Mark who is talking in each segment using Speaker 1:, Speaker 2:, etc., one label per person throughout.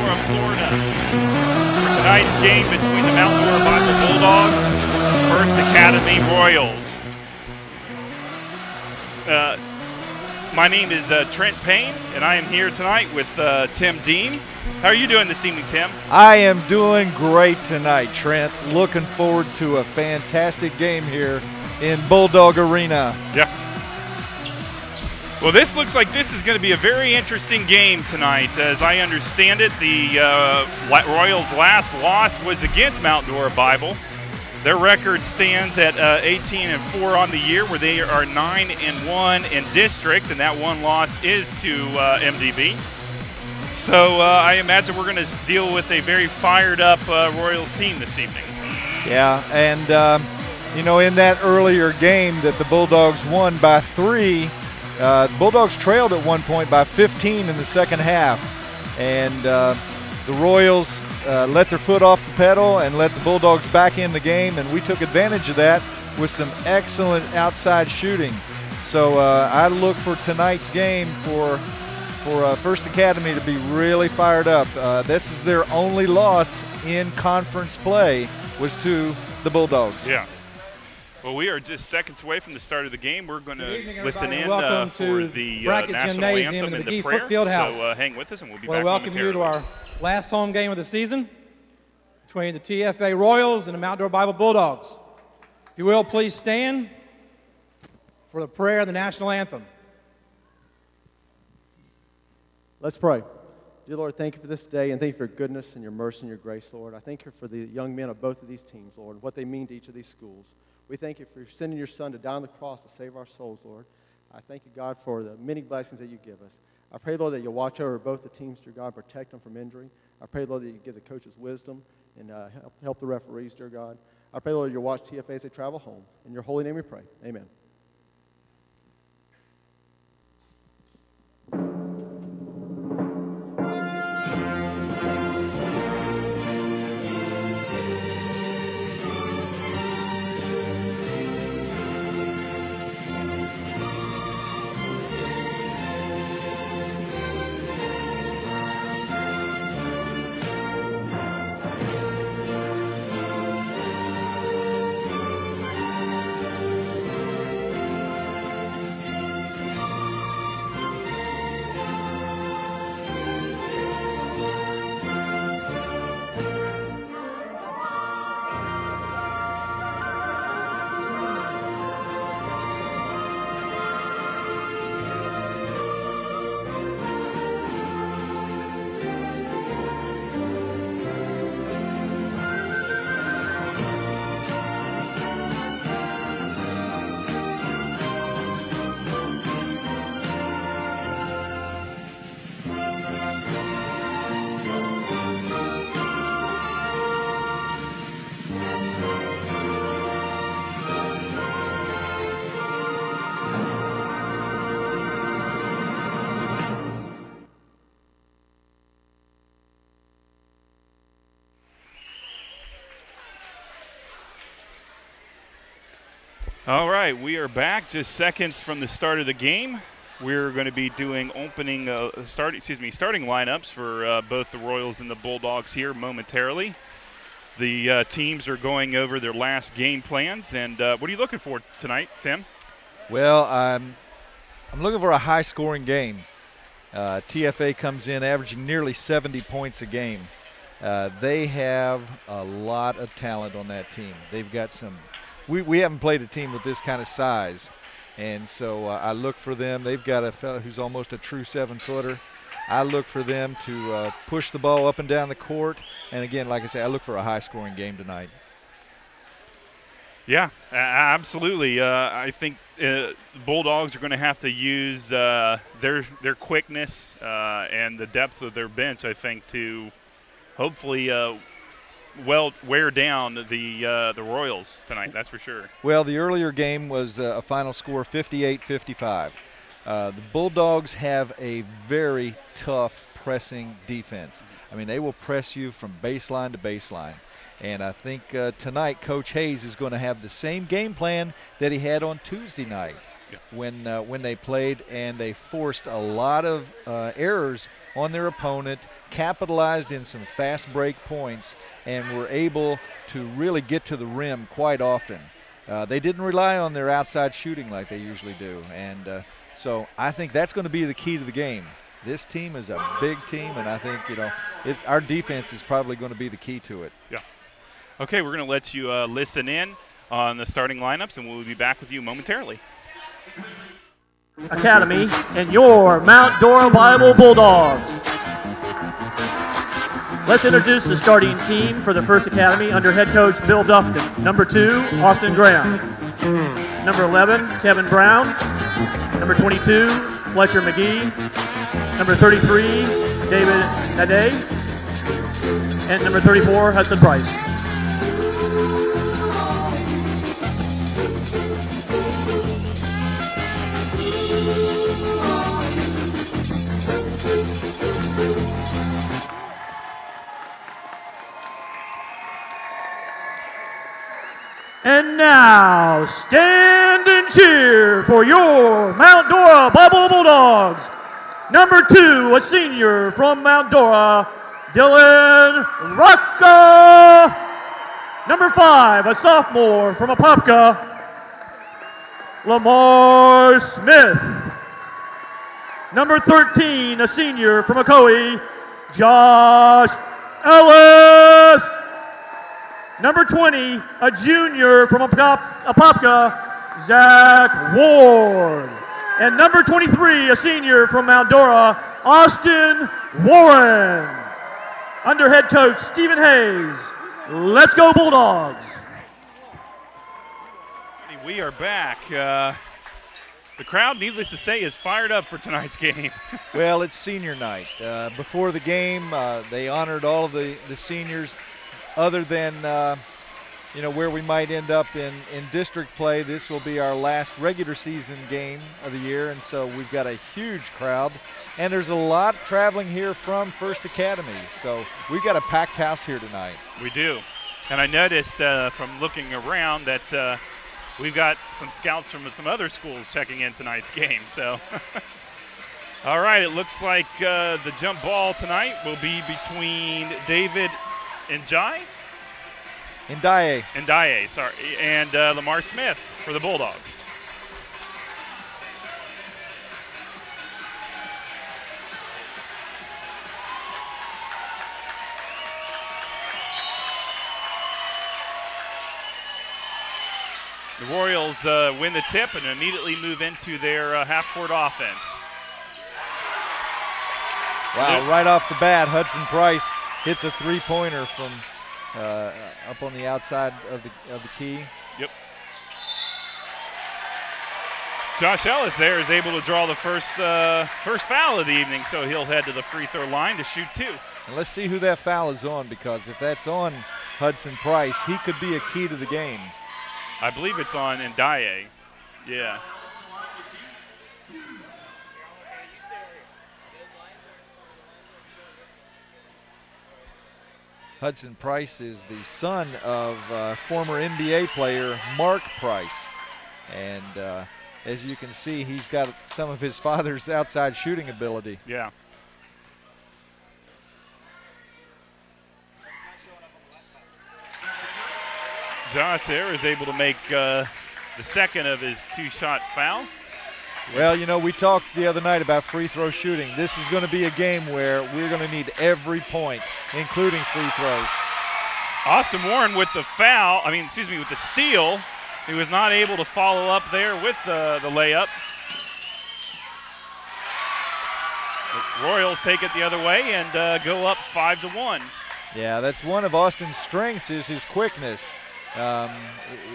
Speaker 1: Dora, Florida, for tonight's game between the Mount Dora Bible Bulldogs and First Academy Royals. My name is Trent Payne, and I am here tonight with Tim Deem. How are you doing this evening, Tim?
Speaker 2: I am doing great tonight, Trent. Looking forward to a fantastic game here in Bulldog Arena.
Speaker 1: Yeah. Well, this looks like this is going to be a very interesting game tonight. As I understand it, the Royals' last loss was against Mount Dora Bible. Their record stands at 18-4 on the year, where they are 9-1 in district, and that one loss is to MDB. So I imagine we're going to deal with a very fired-up Royals team this evening.
Speaker 2: Yeah, and you know, in that earlier game that the Bulldogs won by 3, the Bulldogs trailed at one point by 15 in the second half, and the Royals let their foot off the pedal and let the Bulldogs back in the game, and we took advantage of that with some excellent outside shooting. So I look for tonight's game for First Academy to be really fired up. This is their only loss in conference play, was to the Bulldogs.
Speaker 1: Yeah. Well, we are just seconds away from the start of the game. We're going to listen in for the national anthem and the prayer.
Speaker 3: Fieldhouse.
Speaker 1: So hang with us, and we'll be back
Speaker 3: welcome you to our last home game of the season between the TFA Royals and the Mount Dora Bible Bulldogs. If you will, please stand for the prayer of the national anthem.
Speaker 4: Let's pray. Dear Lord, thank you for this day, and thank you for your goodness and your mercy and your grace, Lord. I thank you for the young men of both of these teams, Lord, and what they mean to each of these schools. We thank you for sending your Son to die on the cross to save our souls, Lord. I thank you, God, for the many blessings that you give us. I pray, Lord, that you'll watch over both the teams, dear God, protect them from injury. I pray, Lord, that you give the coaches wisdom and help the referees, dear God. I pray, Lord, you'll watch TFA as they travel home. In your holy name we pray. Amen.
Speaker 1: All right, we are back just seconds from the start of the game. We're going to be doing starting lineups for both the Royals and the Bulldogs here momentarily. The teams are going over their last game plans, and what are you looking for tonight, Tim?
Speaker 2: Well, I'm looking for a high-scoring game. TFA comes in averaging nearly 70 points a game. They have a lot of talent on that team. They've got some. We haven't played a team with this kind of size, and so I look for them. They've got a fellow who's almost a true 7-footer. I look for them to push the ball up and down the court, and again, like I say, I look for a high-scoring game tonight.
Speaker 1: Yeah, absolutely. I think Bulldogs are going to have to use their quickness and the depth of their bench, I think, to hopefully wear down the Royals tonight. That's for sure.
Speaker 2: Well, the earlier game was a final score 58-55. The Bulldogs have a very tough pressing defense. I mean, they will press you from baseline to baseline. And I think tonight Coach Hayes is going to have the same game plan that he had on Tuesday night. when they played, and they forced a lot of errors on their opponent, capitalized in some fast break points, and were able to really get to the rim quite often. They didn't rely on their outside shooting like they usually do, and so I think that's going to be the key to the game. This team is a big team, and I think, it's our defense is probably going to be the key to it.
Speaker 1: Yeah. Okay, we're going to let you listen in on the starting lineups, and we'll be back with you momentarily.
Speaker 5: Academy and your Mount Dora Bible Bulldogs. Let's introduce the starting team for the First Academy under head coach Bill Duffton. Number 2, Austin Graham. Number 11, Kevin Brown. Number 22, Fletcher McGee. Number 33, David Nade. And number 34, Hudson Price. And now, stand and cheer for your Mount Dora Bible Bulldogs. Number 2, a senior from Mount Dora, Dylan Rocca. Number 5, a sophomore from Apopka, Lamar Smith. Number 13, a senior from Ocoee, Josh Ellis. Number 20, a junior from Apopka, Zach Ward. And number 23, a senior from Mount Dora, Austin Warren. Under head coach Stephen Hayes. Let's go Bulldogs.
Speaker 1: We are back. The crowd, needless to say, is fired up for tonight's game.
Speaker 2: Well, it's senior night. Before the game, they honored all of the seniors. Other than where we might end up in district play, this will be our last regular season game of the year, and so we've got a huge crowd, and there's a lot traveling here from First Academy, so we've got a packed house here tonight.
Speaker 1: We do, and I noticed from looking around that we've got some scouts from some other schools checking in tonight's game. So, all right, it looks like the jump ball tonight will be between David Ndiaye, and Lamar Smith for the Bulldogs. The Royals win the tip and immediately move into their half-court offense.
Speaker 2: Wow, right off the bat, Hudson Price hits a three-pointer from up on the outside of the key.
Speaker 1: Yep. Josh Ellis there is able to draw the first foul of the evening, so he'll head to the free throw line to shoot 2.
Speaker 2: And let's see who that foul is on, because if that's on Hudson Price, he could be a key to the game.
Speaker 1: I believe it's on Ndiaye. Yeah.
Speaker 2: Hudson Price is the son of former NBA player Mark Price. And as you can see, he's got some of his father's outside shooting ability.
Speaker 1: Yeah. Josh there is able to make the second of his 2-shot foul.
Speaker 2: Well, we talked the other night about free throw shooting. This is going to be a game where we're going to need every point, including free throws.
Speaker 1: Austin Warren with the with the steal. He was not able to follow up there with the layup. The Royals take it the other way and go up 5-1.
Speaker 2: Yeah, that's one of Austin's strengths, is his quickness.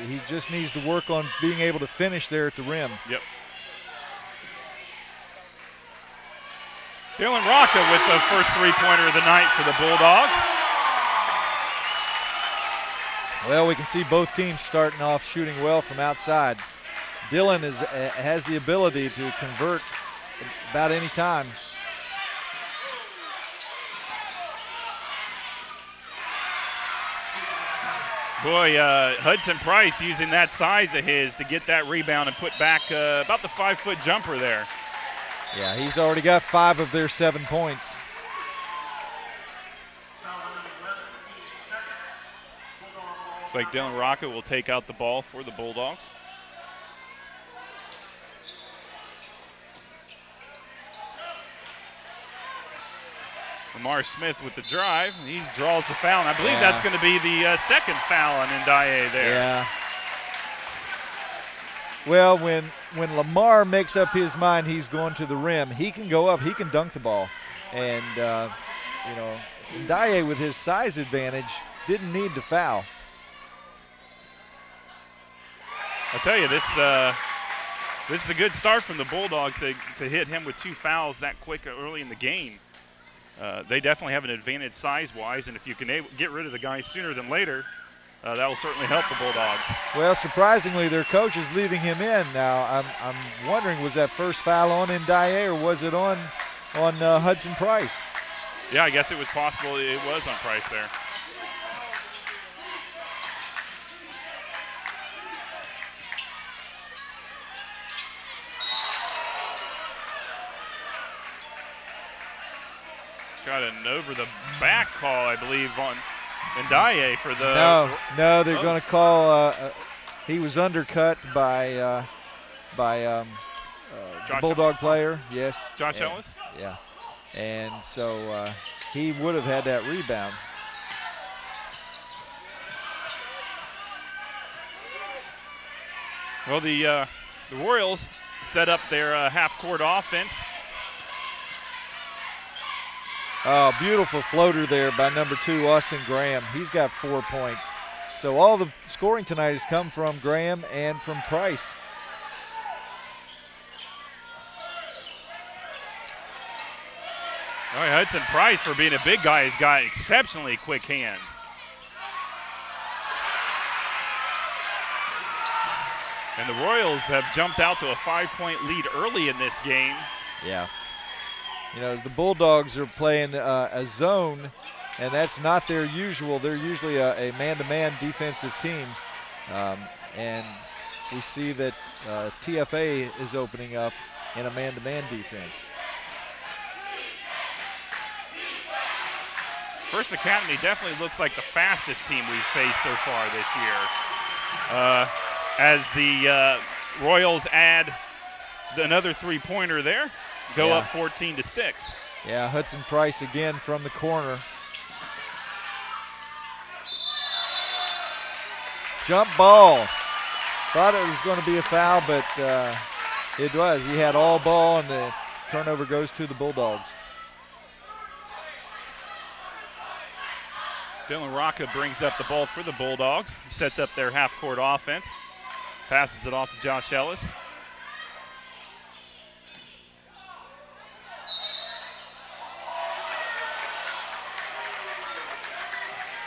Speaker 2: He just needs to work on being able to finish there at the rim.
Speaker 1: Yep. Dylan Rocca with the first three-pointer of the night for the Bulldogs.
Speaker 2: Well, we can see both teams starting off shooting well from outside. Dylan has the ability to convert about any time.
Speaker 1: Boy, Hudson Price using that size of his to get that rebound and put back about the 5-foot jumper there.
Speaker 2: Yeah, he's already got 5 of their 7 points.
Speaker 1: Looks like Dylan Rocket will take out the ball for the Bulldogs. Lamar Smith with the drive. He draws the foul. And I believe that's going to be the second foul on Ndiaye there.
Speaker 2: Yeah. Well, when Lamar makes up his mind he's going to the rim, he can go up, he can dunk the ball. And, you know, Ndiaye with his size advantage didn't need to foul.
Speaker 1: I'll tell you, this is a good start from the Bulldogs to hit him with 2 fouls that quick early in the game. They definitely have an advantage size-wise, and if you can get rid of the guy sooner than later, that will certainly help the Bulldogs.
Speaker 2: Well, surprisingly, their coach is leaving him in. Now, I'm wondering, was that first foul on Ndiaye or was it on Hudson Price?
Speaker 1: Yeah, I guess it was possible it was on Price there. Got an over-the-back call, I believe, on Ndiaye for the.
Speaker 2: No, they're going to call. He was undercut by the Bulldog player. Yes.
Speaker 1: Josh Ellis.
Speaker 2: Yeah, and so he would have had that rebound.
Speaker 1: Well, the Royals set up their half-court offense.
Speaker 2: Oh, beautiful floater there by number 2, Austin Graham. He's got 4 points. So all the scoring tonight has come from Graham and from Price.
Speaker 1: All right, Hudson Price, for being a big guy, has got exceptionally quick hands. And the Royals have jumped out to a 5-point lead early in this game.
Speaker 2: Yeah. You know, the Bulldogs are playing a zone, and that's not their usual. They're usually a man-to-man defensive team. And we see that TFA is opening up in a man-to-man defense.
Speaker 1: First Academy definitely looks like the fastest team we've faced so far this year. As the Royals add another 3-pointer there. Go up 14-6.
Speaker 2: Yeah, Hudson Price again from the corner. Jump ball. Thought it was going to be a foul, but it was. He had all ball, and the turnover goes to the Bulldogs.
Speaker 1: Dylan Rocca brings up the ball for the Bulldogs. He sets up their half-court offense. Passes it off to Josh Ellis.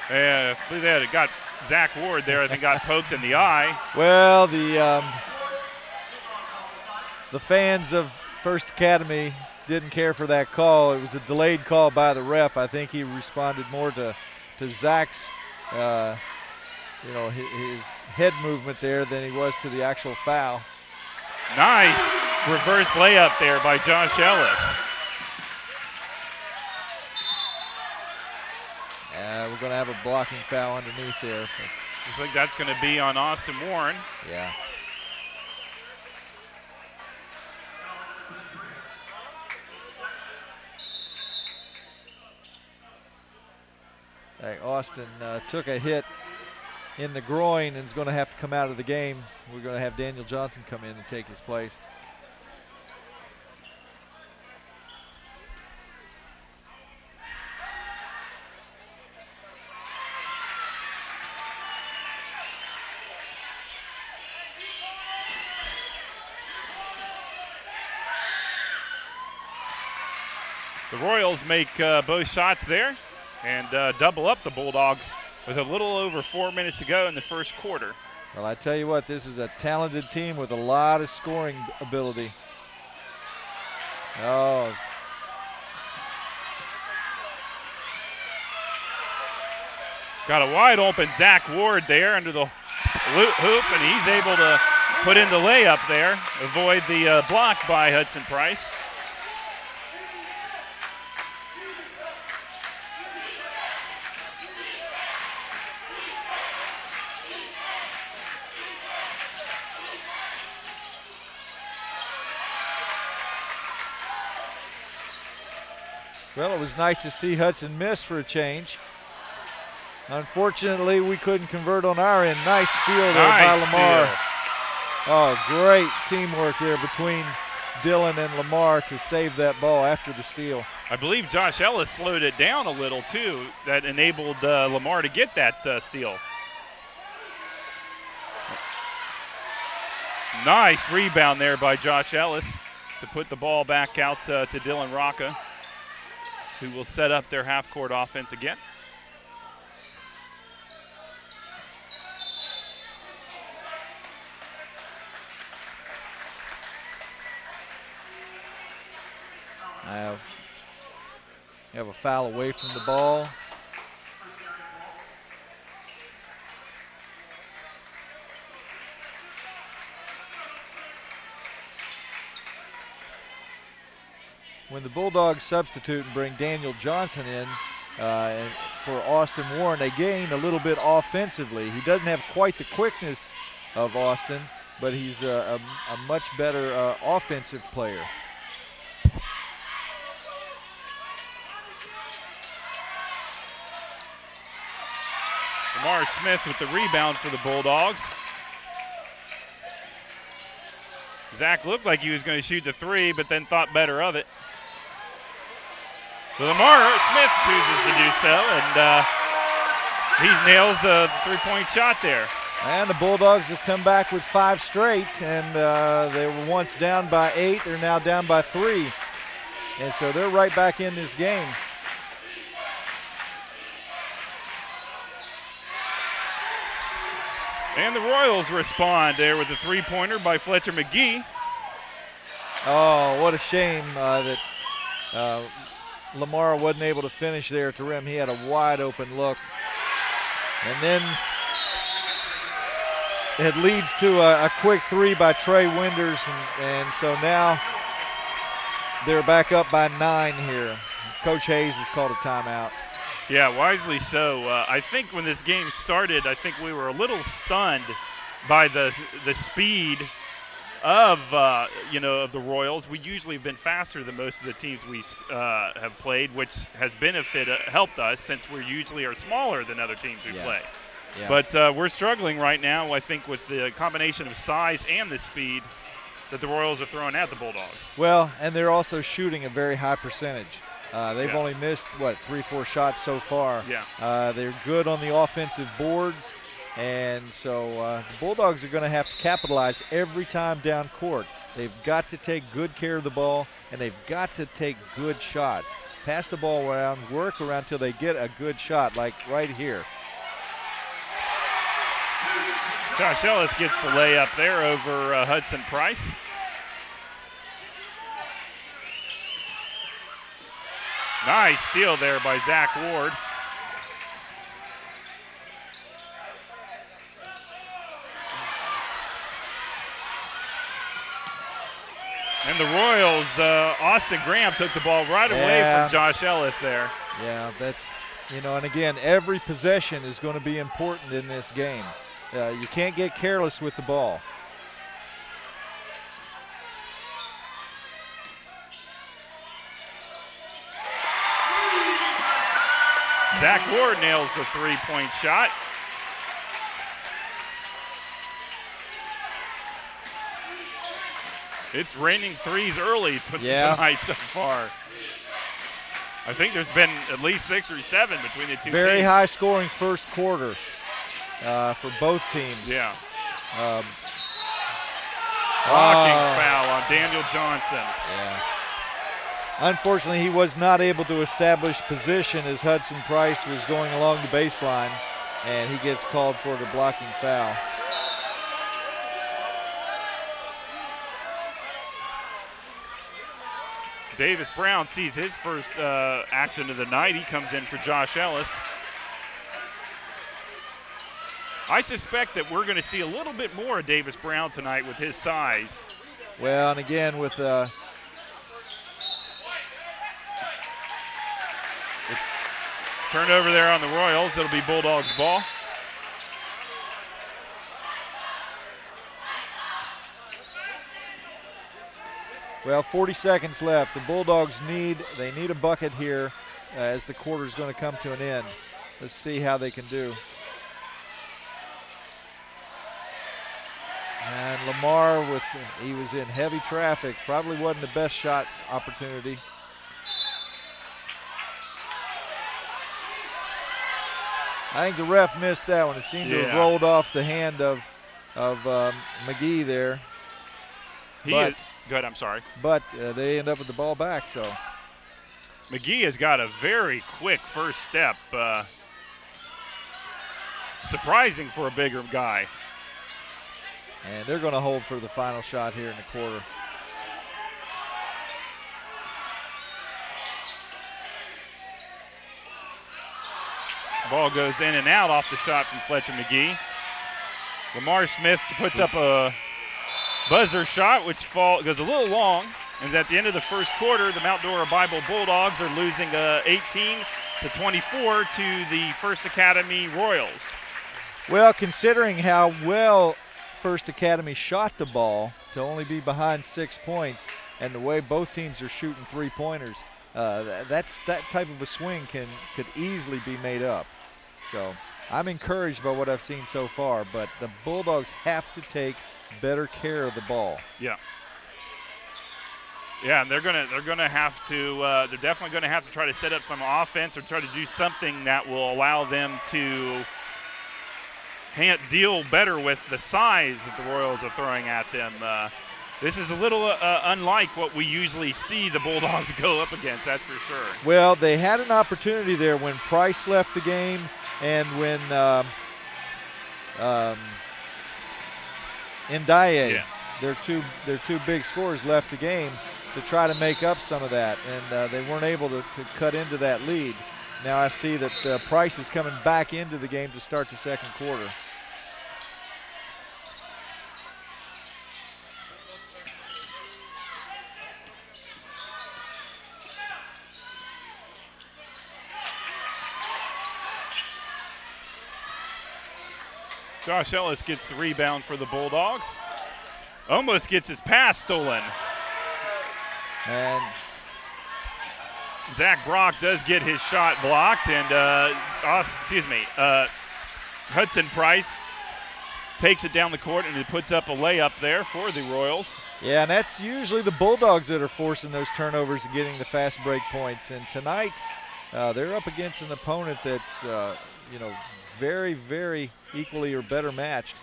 Speaker 1: I believe they had got Zach Ward there. I think got poked in the eye.
Speaker 2: Well, the fans of First Academy didn't care for that call. It was a delayed call by the ref. I think he responded more to Zach's, his head movement there than he was to the actual foul.
Speaker 1: Nice reverse layup there by Josh Ellis.
Speaker 2: We're going to have a blocking foul underneath there.
Speaker 1: Looks like that's going to be on Austin Warren.
Speaker 2: Yeah. Austin took a hit in the groin and is going to have to come out of the game. We're going to have Daniel Johnson come in and take his place.
Speaker 1: The Royals make both shots there and double up the Bulldogs with a little over 4 minutes to go in the first quarter.
Speaker 2: Well, I tell you what, this is a talented team with a lot of scoring ability. Oh.
Speaker 1: Got a wide open Zach Ward there under the hoop, and he's able to put in the layup there, avoid the block by Hudson Price.
Speaker 2: Well, it was nice to see Hudson miss for a change. Unfortunately, we couldn't convert on our end. Nice steal there by Lamar.
Speaker 1: Steal.
Speaker 2: Oh, great teamwork there between Dylan and Lamar to save that ball after the steal.
Speaker 1: I believe Josh Ellis slowed it down a little, too. That enabled Lamar to get that steal. Nice rebound there by Josh Ellis to put the ball back out to Dylan Rocca, who will set up their half-court offense again.
Speaker 2: I have a foul away from the ball. When the Bulldogs substitute and bring Daniel Johnson in for Austin Warren, they gain a little bit offensively. He doesn't have quite the quickness of Austin, but he's a much better offensive player.
Speaker 1: Lamar Smith with the rebound for the Bulldogs. Zach looked like he was going to shoot the three, but then thought better of it. So Lamar Smith chooses to do so, and he nails the three-point shot there.
Speaker 2: And the Bulldogs have come back with 5 straight, and they were once down by 8. They're now down by 3. And so they're right back in this game.
Speaker 1: And the Royals respond there with a three-pointer by Fletcher McGee.
Speaker 2: Oh, what a shame that Lamar wasn't able to finish there at the rim. He had a wide open look. And then it leads to a quick three by Trey Winders. And so now they're back up by 9 here. Coach Hayes has called a timeout.
Speaker 1: Yeah, wisely so. I think when this game started, I think we were a little stunned by the speed of of the Royals. We usually have been faster than most of the teams we have played, which has helped us since we usually are smaller than other teams we play.
Speaker 2: Yeah.
Speaker 1: But we're struggling right now, I think, with the combination of size and the speed that the Royals are throwing at the Bulldogs.
Speaker 2: Well, and they're also shooting a very high percentage. They've only missed, 3-4 shots so far.
Speaker 1: Yeah.
Speaker 2: They're good on the offensive boards, and so the Bulldogs are going to have to capitalize every time down court. They've got to take good care of the ball, and they've got to take good shots. Pass the ball around, work around till they get a good shot, like right here.
Speaker 1: Josh Ellis gets the layup there over Hudson Price. Nice steal there by Zach Ward. And the Royals, Austin Graham took the ball right away from Josh Ellis there.
Speaker 2: Yeah, that's, and again, every possession is going to be important in this game. You can't get careless with the ball.
Speaker 1: Zach Ward nails the three-point shot. It's raining threes early tonight so far. I think there's been at least 6 or 7 between the two teams.
Speaker 2: Very high scoring first quarter for both teams.
Speaker 1: Yeah. Blocking foul on Daniel Johnson.
Speaker 2: Yeah. Unfortunately, he was not able to establish position as Hudson Price was going along the baseline, and he gets called for the blocking foul.
Speaker 1: Davis Brown sees his first action of the night. He comes in for Josh Ellis. I suspect that we're going to see a little bit more of Davis Brown tonight with his size.
Speaker 2: Well, and again with
Speaker 1: turnover there on the Royals. It'll be Bulldogs ball.
Speaker 2: Well, 40 seconds left. The Bulldogs need a bucket here as the quarter is going to come to an end. Let's see how they can do. And Lamar, he was in heavy traffic. Probably wasn't the best shot opportunity. I think the ref missed that one. It seemed to have rolled off the hand of McGee there.
Speaker 1: Good, I'm sorry.
Speaker 2: But they end up with the ball back, so.
Speaker 1: McGee has got a very quick first step. Surprising for a bigger guy.
Speaker 2: And they're going to hold for the final shot here in the quarter.
Speaker 1: Ball goes in and out off the shot from Fletcher McGee. Lamar Smith puts up a buzzer shot, which goes a little long. And at the end of the first quarter, the Mount Dora Bible Bulldogs are losing 18-24 to the First Academy Royals.
Speaker 2: Well, considering how well First Academy shot the ball to only be behind 6 points, and the way both teams are shooting three-pointers, that type of a swing could easily be made up. So I'm encouraged by what I've seen so far, but the Bulldogs have to take better care of the ball.
Speaker 1: Yeah. Yeah, and they're gonna have to. They're definitely gonna have to try to set up some offense or try to do something that will allow them to deal better with the size that the Royals are throwing at them. This is a little unlike what we usually see the Bulldogs go up against, that's for sure.
Speaker 2: Well, they had an opportunity there when Price left the game and when Ndiaye, their two big scorers, left the game to try to make up some of that, and they weren't able to cut into that lead. Now I see that Price is coming back into the game to start the second quarter.
Speaker 1: Josh Ellis gets the rebound for the Bulldogs. Almost gets his pass stolen.
Speaker 2: And
Speaker 1: Zach Brock does get his shot blocked, and Hudson Price takes it down the court and he puts up a layup there for the Royals.
Speaker 2: Yeah, and that's usually the Bulldogs that are forcing those turnovers and getting the fast break points. And tonight, they're up against an opponent that's, very, very equally or better matched.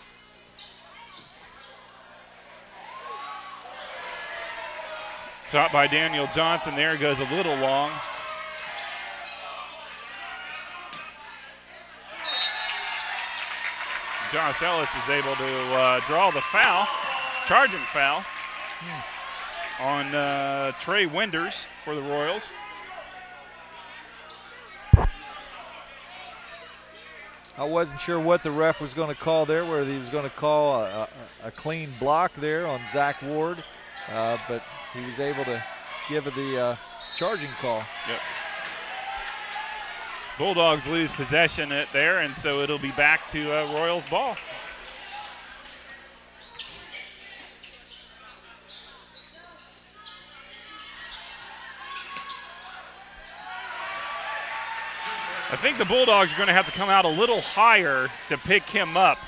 Speaker 1: Shot by Daniel Johnson there, goes a little long. Josh Ellis is able to draw the foul, charging foul on Trey Winders for the Royals.
Speaker 2: I wasn't sure what the ref was going to call there, whether he was going to call a clean block there on Zach Ward, but he was able to give it the charging call.
Speaker 1: Yep. Bulldogs lose possession there, and so it'll be back to Royals ball. I think the Bulldogs are going to have to come out a little higher to pick him up.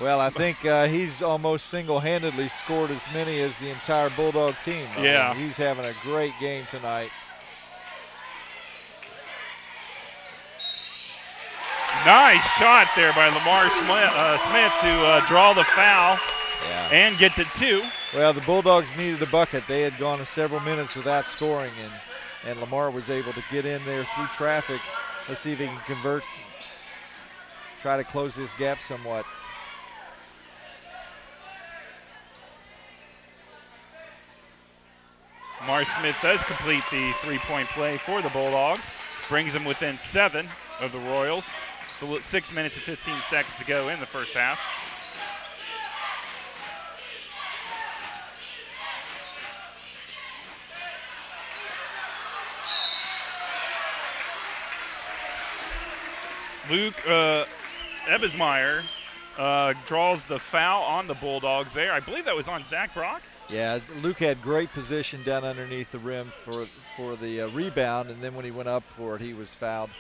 Speaker 2: Well, I think he's almost single-handedly scored as many as the entire Bulldog team.
Speaker 1: Yeah.
Speaker 2: He's having a great game tonight.
Speaker 1: Nice shot there by Lamar Smith to draw the foul and get to two.
Speaker 2: Well, the Bulldogs needed a bucket. They had gone several minutes without scoring, and Lamar was able to get in there through traffic. Let's see if he can convert, try to close this gap somewhat.
Speaker 1: Lamar Smith does complete the three-point play for the Bulldogs. Brings them within 7 of the Royals. with 6 minutes and 15 seconds to go in the first half. Luke Ebbesmeyer draws the foul on the Bulldogs there. I believe that was on Zach Brock.
Speaker 2: Yeah, Luke had great position down underneath the rim for the rebound, and then when he went up for it, he was fouled.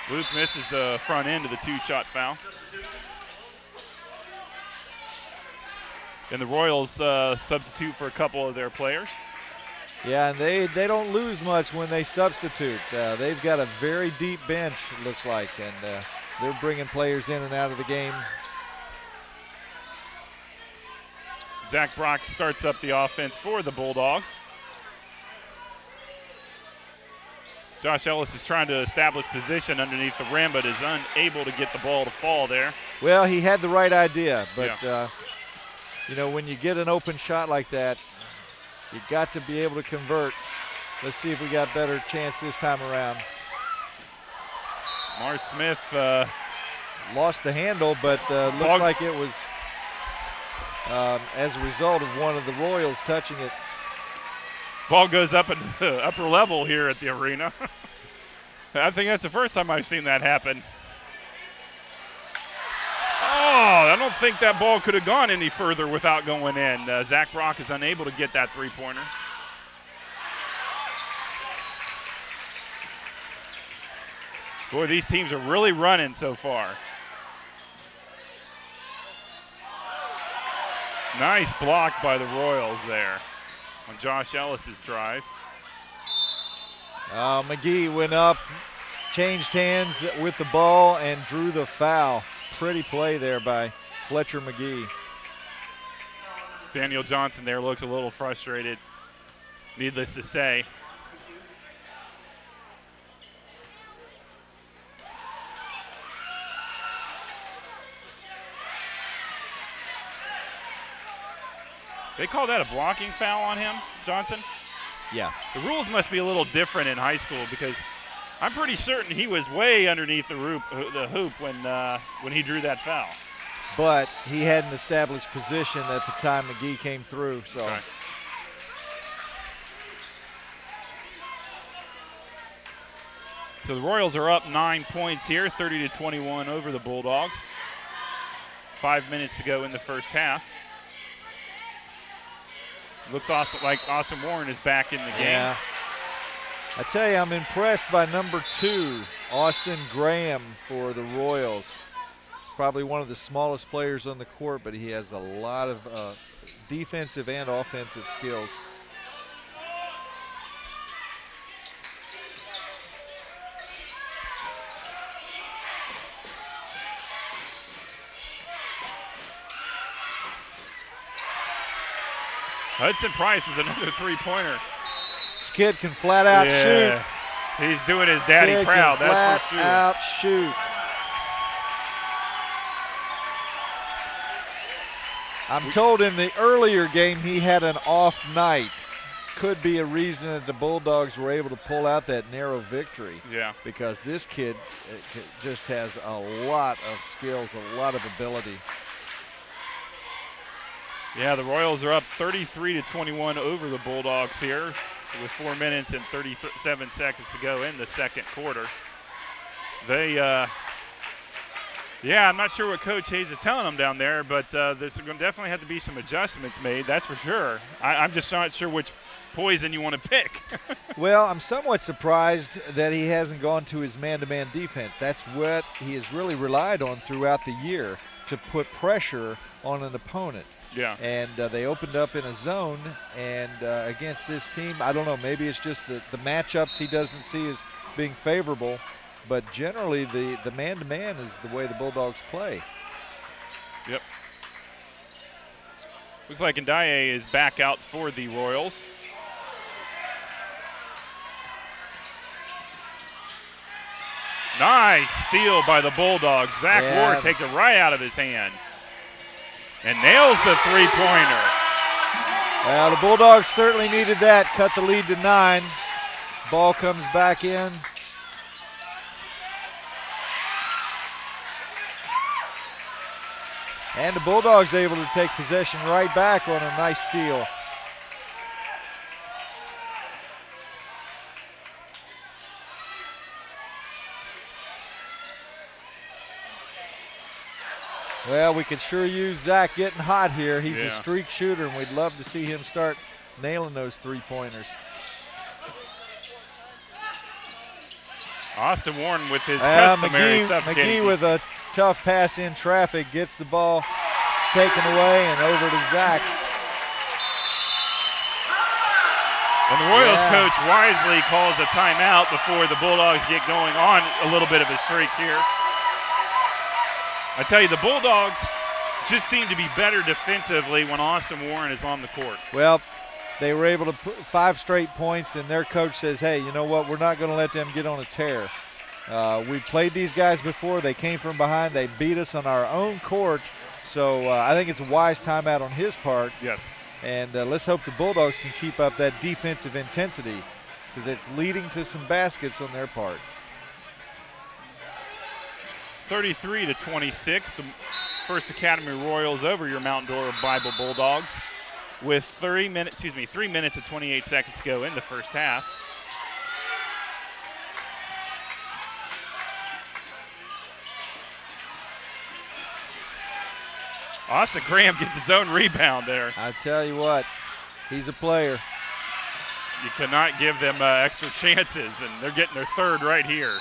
Speaker 1: Luke misses the front end of the two-shot foul. And the Royals substitute for a couple of their players.
Speaker 2: Yeah, and they don't lose much when they substitute. They've got a very deep bench, it looks like, and they're bringing players in and out of the game.
Speaker 1: Zach Brock starts up the offense for the Bulldogs. Josh Ellis is trying to establish position underneath the rim, but is unable to get the ball to fall there.
Speaker 2: Well, he had the right idea, but you know, when you get an open shot like that, you got to be able to convert. Let's see if we got better chance this time around.
Speaker 1: Mars Smith
Speaker 2: lost the handle, but looks like it was as a result of one of the Royals touching it.
Speaker 1: Ball goes up into the upper level here at the arena. I think that's the first time I've seen that happen. Oh, I don't think that ball could have gone any further without going in. Zach Brock is unable to get that three-pointer. Boy, these teams are really running so far. Nice block by the Royals there on Josh Ellis's drive.
Speaker 2: McGee went up, changed hands with the ball, and drew the foul. Pretty play there by Fletcher McGee.
Speaker 1: Daniel Johnson there looks a little frustrated, needless to say. They call that a blocking foul on him, Johnson?
Speaker 2: Yeah.
Speaker 1: The rules must be a little different in high school because I'm pretty certain he was way underneath the hoop when he drew that foul.
Speaker 2: But he hadn't established position at the time McGee came through. So.
Speaker 1: Okay. So the Royals are up 9 points here, 30-21 over the Bulldogs. 5 minutes to go in the first half. Looks like Austin Warren is back in the game.
Speaker 2: Yeah. I tell you, I'm impressed by number 2, Austin Graham for the Royals. Probably one of the smallest players on the court, but he has a lot of defensive and offensive skills.
Speaker 1: Hudson Price with another three-pointer.
Speaker 2: This kid can flat out shoot.
Speaker 1: He's doing his daddy
Speaker 2: kid
Speaker 1: proud,
Speaker 2: can
Speaker 1: that's for sure.
Speaker 2: Flat out shoot. I'm told in the earlier game he had an off night. Could be a reason that the Bulldogs were able to pull out that narrow victory.
Speaker 1: Yeah. Because
Speaker 2: this kid just has a lot of skills, a lot of ability.
Speaker 1: Yeah, the Royals are up 33-21 over the Bulldogs here with 4 minutes and 37 seconds to go in the second quarter. They, I'm not sure what Coach Hayes is telling them down there, but there's going to definitely have to be some adjustments made, that's for sure. I'm just not sure which poison you want to pick.
Speaker 2: Well, I'm somewhat surprised that he hasn't gone to his man-to-man defense. That's what he has really relied on throughout the year, to put pressure on an opponent.
Speaker 1: Yeah.
Speaker 2: And they opened up in a zone, and against this team, I don't know, maybe it's just the matchups he doesn't see as being favorable, but generally the man-to-man is the way the Bulldogs play.
Speaker 1: Yep. Looks like Ndiaye is back out for the Royals. Nice steal by the Bulldogs. Zach Ward takes it right out of his hand and nails the three-pointer.
Speaker 2: Well, the Bulldogs certainly needed that, cut the lead to 9. Ball comes back in. And the Bulldogs able to take possession right back on a nice steal. Well, we could sure use Zach getting hot here. He's a streak shooter, and we'd love to see him start nailing those three-pointers.
Speaker 1: Austin Warren with his customary suffocating.
Speaker 2: McGee with a tough pass in traffic, gets the ball taken away and over to Zach.
Speaker 1: And the Royals coach wisely calls a timeout before the Bulldogs get going on a little bit of a streak here. I tell you, the Bulldogs just seem to be better defensively when Austin Warren is on the court.
Speaker 2: Well, they were able to put 5 straight points, and their coach says, hey, you know what, we're not going to let them get on a tear. We played these guys before. They came from behind. They beat us on our own court. So I think it's a wise timeout on his part.
Speaker 1: Yes.
Speaker 2: And let's hope the Bulldogs can keep up that defensive intensity because it's leading to some baskets on their part.
Speaker 1: 33-26, the First Academy Royals over your Mount Dora Bible Bulldogs with 3 minutes and 28 seconds to go in the first half. Austin Graham gets his own rebound there.
Speaker 2: I tell you what, he's a player.
Speaker 1: You cannot give them extra chances, and they're getting their third right here.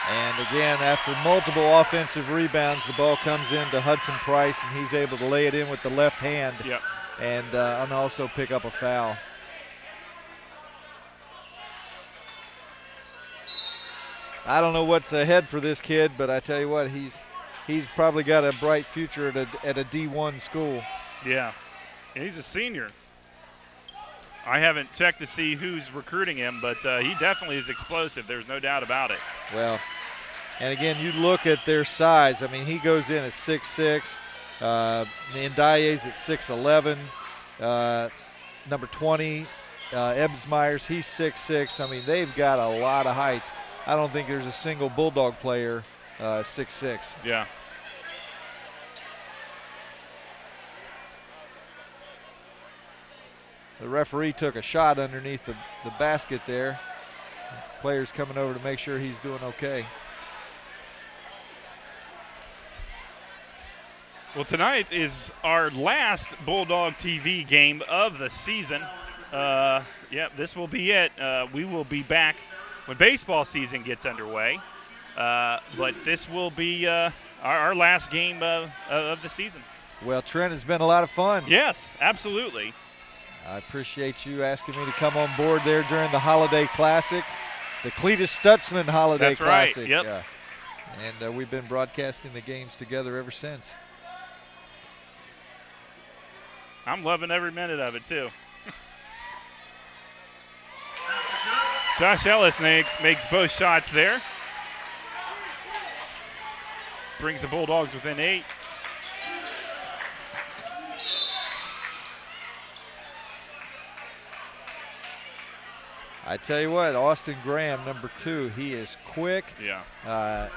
Speaker 2: And again, after multiple offensive rebounds, the ball comes in to Hudson Price, and he's able to lay it in with the left hand and also pick up a foul. I don't know what's ahead for this kid, but I tell you what, he's probably got a bright future at a D1 school.
Speaker 1: Yeah, and he's a senior. I haven't checked to see who's recruiting him, but he definitely is explosive. There's no doubt about it.
Speaker 2: Well, and again, you look at their size. I mean, he goes in at 6'6". Ndiaye's at 6'11". Number 20, Ebsmeyers, he's 6'6". I mean, they've got a lot of height. I don't think there's a single Bulldog player 6'6".
Speaker 1: Yeah.
Speaker 2: The referee took a shot underneath the basket there. Players coming over to make sure he's doing okay.
Speaker 1: Well, tonight is our last Bulldog TV game of the season. This will be it. We will be back when baseball season gets underway. But this will be our last game of the season.
Speaker 2: Well, Trent, it's been a lot of fun.
Speaker 1: Yes, absolutely.
Speaker 2: I appreciate you asking me to come on board there during the Holiday Classic, the Cletus Stutzman Holiday Classic.
Speaker 1: That's right, yep.
Speaker 2: Yeah. And we've been broadcasting the games together ever since.
Speaker 1: I'm loving every minute of it, too. Josh Ellis makes both shots there. Brings the Bulldogs within 8.
Speaker 2: I tell you what, Austin Graham, number 2, he is quick.
Speaker 1: Yeah.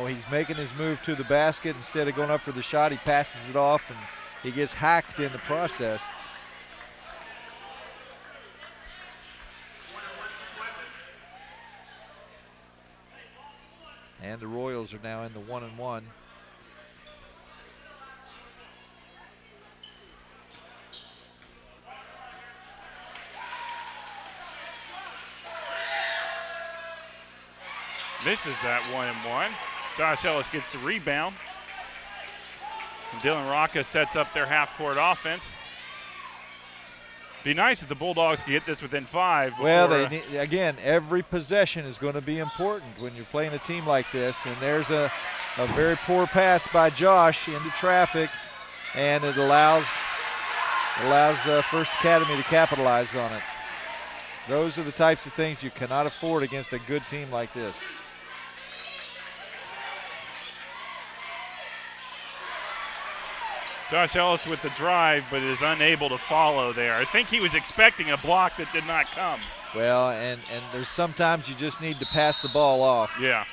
Speaker 2: He's making his move to the basket. Instead of going up for the shot, he passes it off, and he gets hacked in the process. And the Royals are now in the 1-and-1.
Speaker 1: This is that 1-and-1. Josh Ellis gets the rebound. And Dylan Rocca sets up their half-court offense. Be nice if the Bulldogs could get this within 5.
Speaker 2: Well, again, every possession is going to be important when you're playing a team like this. And there's a very poor pass by Josh into traffic, and it allows First Academy to capitalize on it. Those are the types of things you cannot afford against a good team like this.
Speaker 1: Josh Ellis with the drive, but is unable to follow there. I think he was expecting a block that did not come.
Speaker 2: Well, and there's sometimes you just need to pass the ball off.
Speaker 1: Yeah.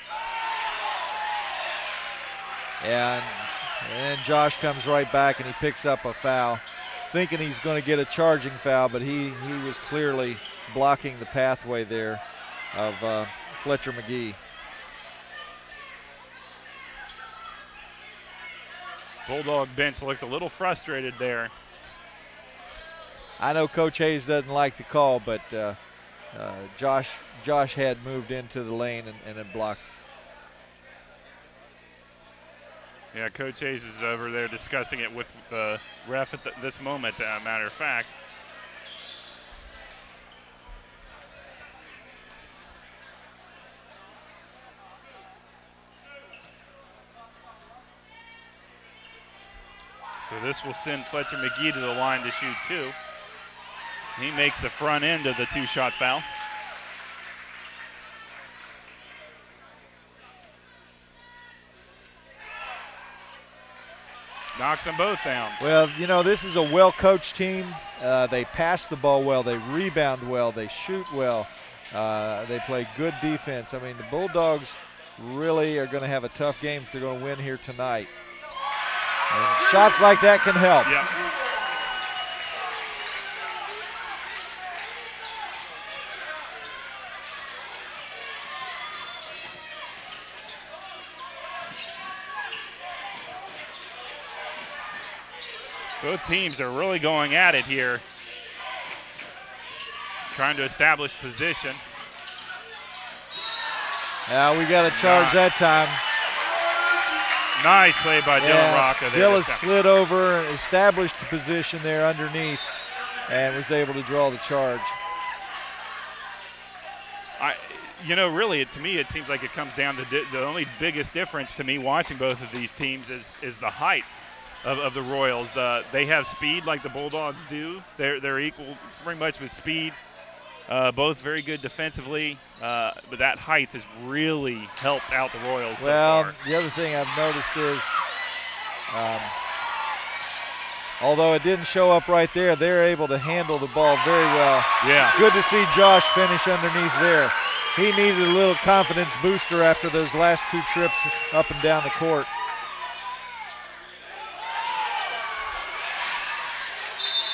Speaker 2: And then Josh comes right back and he picks up a foul, thinking he's going to get a charging foul, but he was clearly blocking the pathway there of Fletcher McGee.
Speaker 1: Bulldog bench looked a little frustrated there.
Speaker 2: I know Coach Hayes doesn't like the call, but Josh had moved into the lane and had blocked.
Speaker 1: Yeah, Coach Hayes is over there discussing it with the ref at this moment, matter of fact. So this will send Fletcher McGee to the line to shoot 2. He makes the front end of the 2-shot foul. Knocks them both down.
Speaker 2: Well, you know, this is a well-coached team. They pass the ball well. They rebound well. They shoot well. They play good defense. I mean, the Bulldogs really are going to have a tough game if they're going to win here tonight. And shots like that can help.
Speaker 1: Yep. Both teams are really going at it here, trying to establish position.
Speaker 2: Yeah, we got to charge that time.
Speaker 1: Nice play by Dylan Rocca there.
Speaker 2: Dylan slid over, established the position there underneath, and was able to draw the charge.
Speaker 1: You know, really, to me, it seems like it comes down to the only biggest difference to me watching both of these teams is the height of the Royals. They have speed like the Bulldogs do. They're equal pretty much with speed. Both very good defensively, but that height has really helped out the Royals so far.
Speaker 2: The other thing I've noticed is, although it didn't show up right there, they're able to handle the ball very well.
Speaker 1: Yeah.
Speaker 2: Good to see Josh finish underneath there. He needed a little confidence booster after those last 2 trips up and down the court.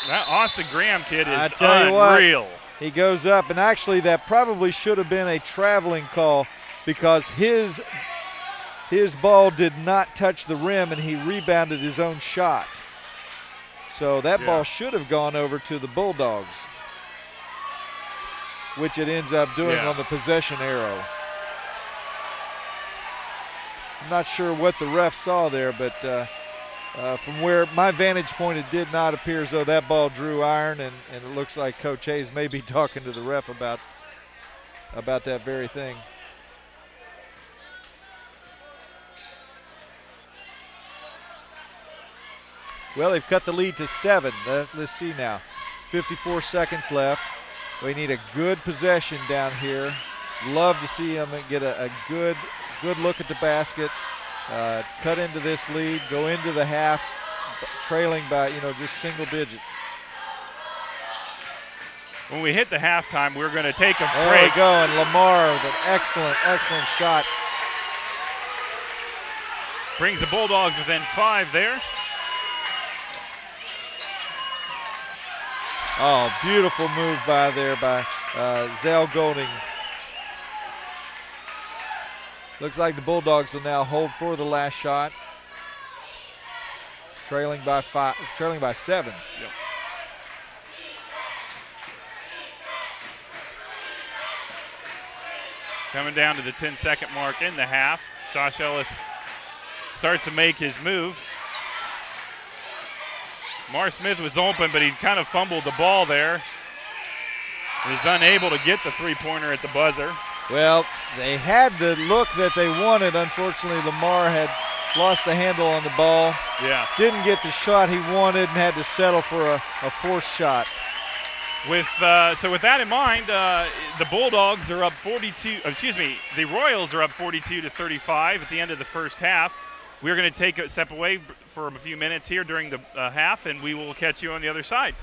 Speaker 1: That Austin Graham kid is
Speaker 2: I tell you
Speaker 1: unreal.
Speaker 2: What, he goes up, and actually that probably should have been a traveling call because his ball did not touch the rim and he rebounded his own shot. So that ball should have gone over to the Bulldogs, which it ends up doing on the possession arrow. I'm not sure what the ref saw there, but from where my vantage point, it did not appear as though that ball drew iron, and it looks like Coach Hayes may be talking to the ref about that very thing. Well, they've cut the lead to 7. Let's see now. 54 seconds left. We need a good possession down here. Love to see them get a good look at the basket. Cut into this lead, go into the half, trailing by, just single digits.
Speaker 1: When we hit the halftime, we're going to take a break.
Speaker 2: There we go, and Lamar with an excellent shot.
Speaker 1: Brings the Bulldogs within 5 there.
Speaker 2: Oh, beautiful move by Zell Golding. Looks like the Bulldogs will now hold for the last shot. Trailing by 7.
Speaker 1: Yep. Coming down to the 10-second mark in the half. Josh Ellis starts to make his move. Mar Smith was open, but he kind of fumbled the ball there. He's unable to get the three-pointer at the buzzer.
Speaker 2: Well, they had the look that they wanted. Unfortunately, Lamar had lost the handle on the ball.
Speaker 1: Yeah.
Speaker 2: Didn't get the shot he wanted and had to settle for a forced shot.
Speaker 1: So with that in mind, the Bulldogs are up 42. Excuse me, the Royals are up 42-35 at the end of the first half. We're going to take a step away for a few minutes here during the half, and we will catch you on the other side.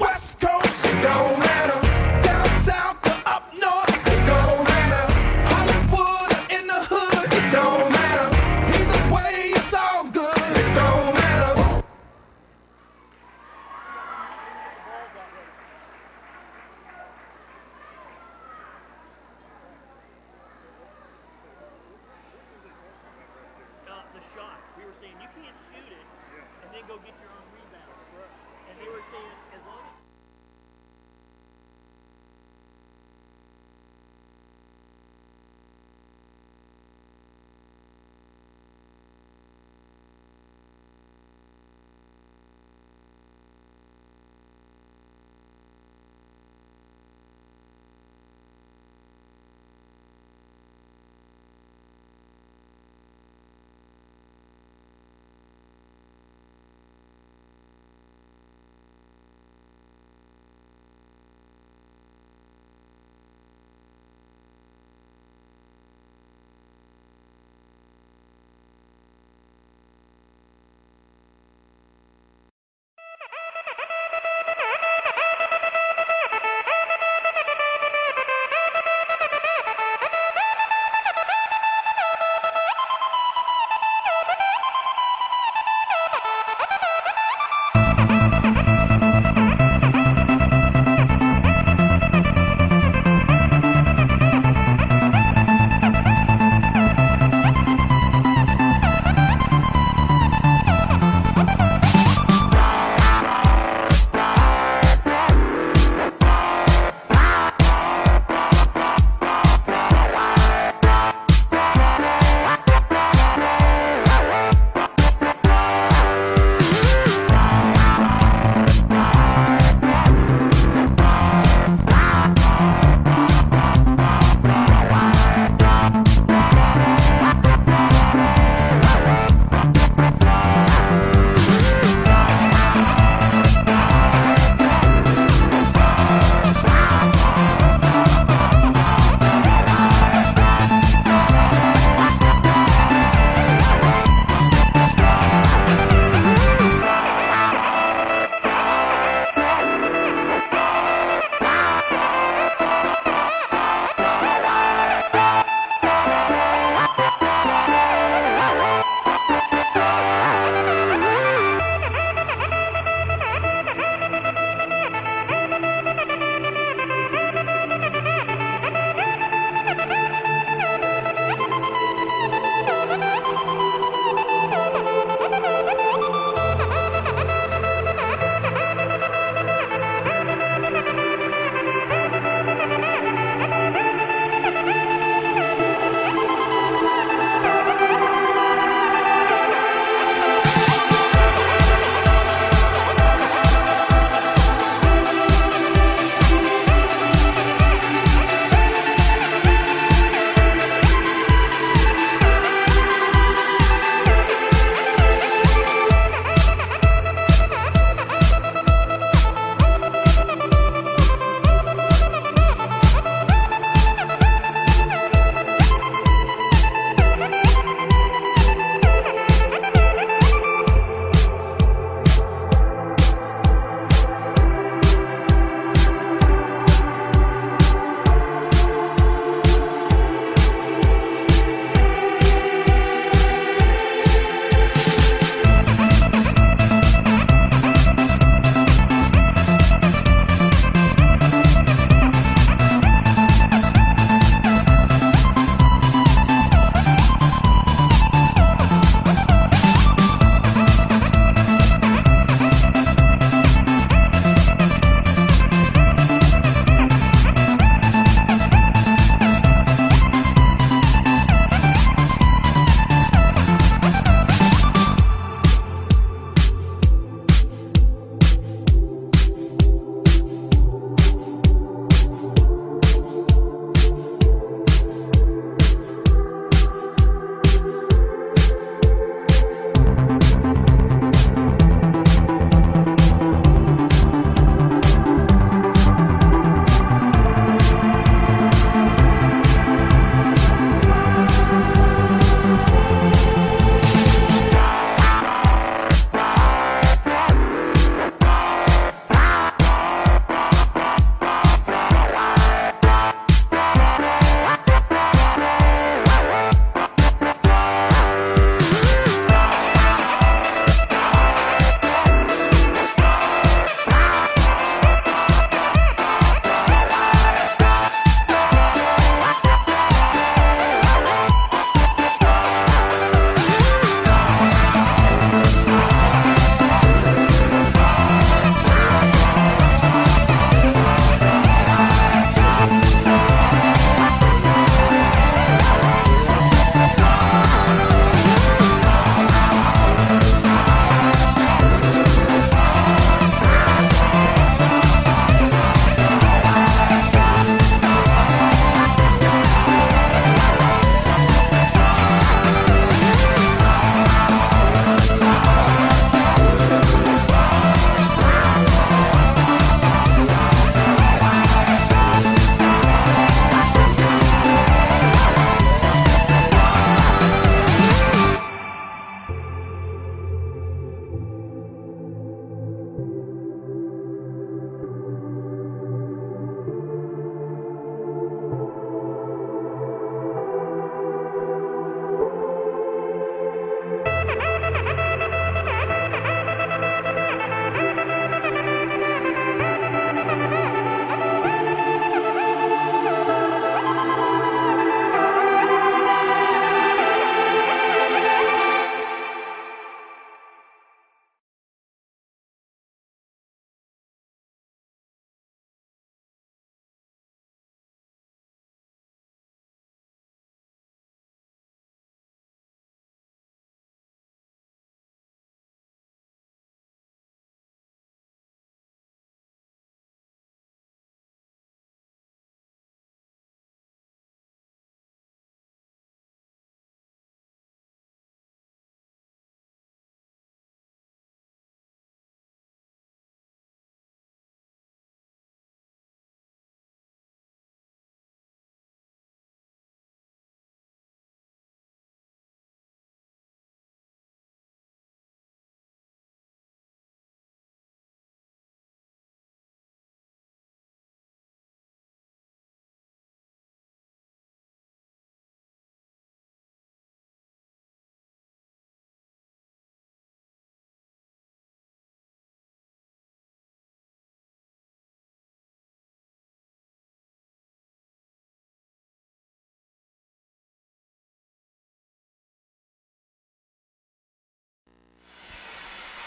Speaker 6: West Coast, it don't matter. Down south or up north, it don't matter. Hollywood or in the hood, it don't matter. Either way, it's all good, it don't matter.
Speaker 5: The shot. We were saying you can't shoot it and then go get your own rebound. And they were saying as long as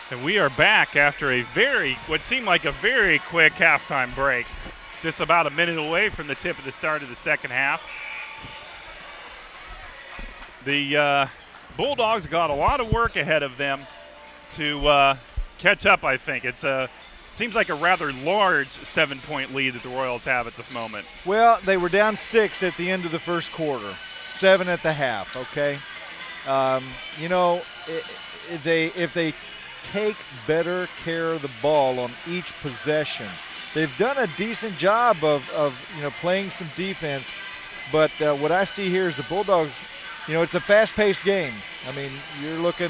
Speaker 1: And we are back after what seemed like a very quick halftime break. Just about a minute away from the tip of the start of the second half. The Bulldogs got a lot of work ahead of them to catch up, I think. It seems like a rather large 7-point lead that the Royals have at this moment.
Speaker 2: Well, they were down 6 at the end of the first quarter, 7 at the half, okay? If they take better care of the ball on each possession, they've done a decent job of playing some defense, but what I see here is the Bulldogs, it's a fast-paced game. I mean, you're looking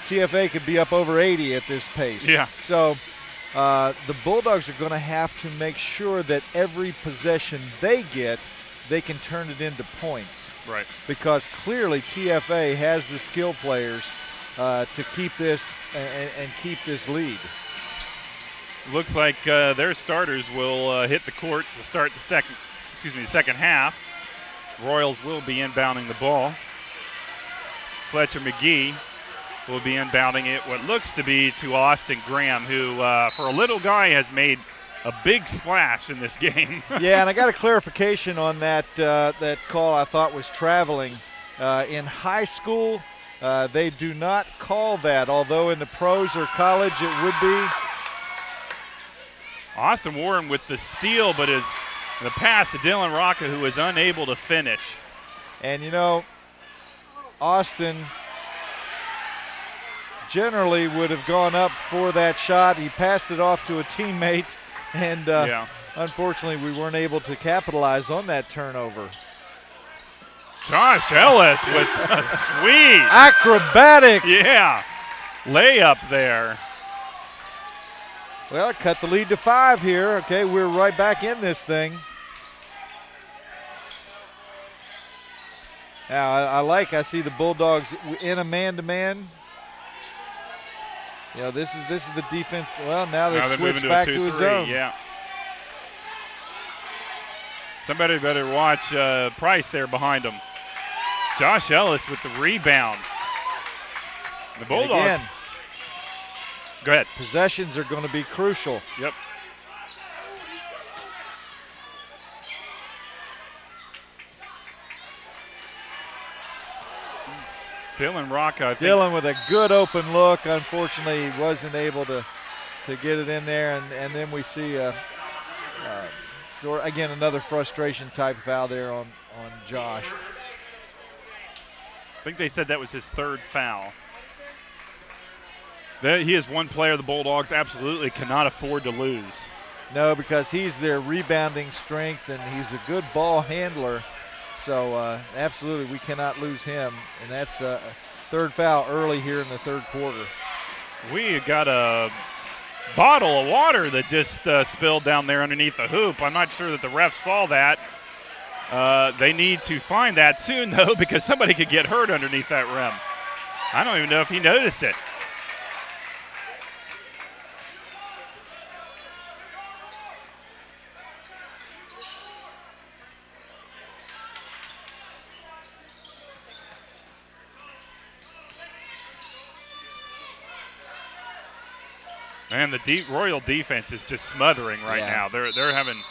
Speaker 2: TFA could be up over 80 at this pace.
Speaker 1: Yeah.
Speaker 2: So the Bulldogs are going to have to make sure that every possession they get, they can turn it into points.
Speaker 1: Right. Because
Speaker 2: clearly TFA has the skill players to keep this and keep this lead.
Speaker 1: Looks like their starters will hit the court to start the second half. Royals will be inbounding the ball. Fletcher McGee will be inbounding it, what looks to be to Austin Graham, who for a little guy has made a big splash in this game.
Speaker 2: Yeah, and I got a clarification on that call I thought was traveling. In high school, they do not call that, although in the pros or college it would be.
Speaker 1: Austin Warren with the steal, but the pass to Dylan Rocca, who was unable to finish.
Speaker 2: And Austin generally would have gone up for that shot. He passed it off to a teammate, and unfortunately we weren't able to capitalize on that turnover.
Speaker 1: Josh Ellis with a sweet
Speaker 2: acrobatic
Speaker 1: layup there.
Speaker 2: Well, it cut the lead to 5 here. Okay, we're right back in this thing. Now, I see the Bulldogs in a man-to-man. This is the defense. Well, now they've switched back to a zone.
Speaker 1: Yeah. Somebody better watch Price there behind him. Josh Ellis with the rebound. The Bulldogs.
Speaker 2: Again,
Speaker 1: go ahead.
Speaker 2: Possessions are going to be crucial.
Speaker 1: Yep. Dylan Rocca, I think.
Speaker 2: Dylan with a good open look. Unfortunately, he wasn't able to get it in there. And then we see, again, another frustration type foul there on Josh.
Speaker 1: I think they said that was his 3rd foul. He is one player the Bulldogs absolutely cannot afford to lose.
Speaker 2: No, because he's their rebounding strength, and he's a good ball handler. So, absolutely, we cannot lose him. And that's a 3rd foul early here in the 3rd quarter.
Speaker 1: We got a bottle of water that just spilled down there underneath the hoop. I'm not sure that the refs saw that. They need to find that soon, though, because somebody could get hurt underneath that rim. I don't even know if he noticed it. Man, the Royal defense is just smothering right now. They're having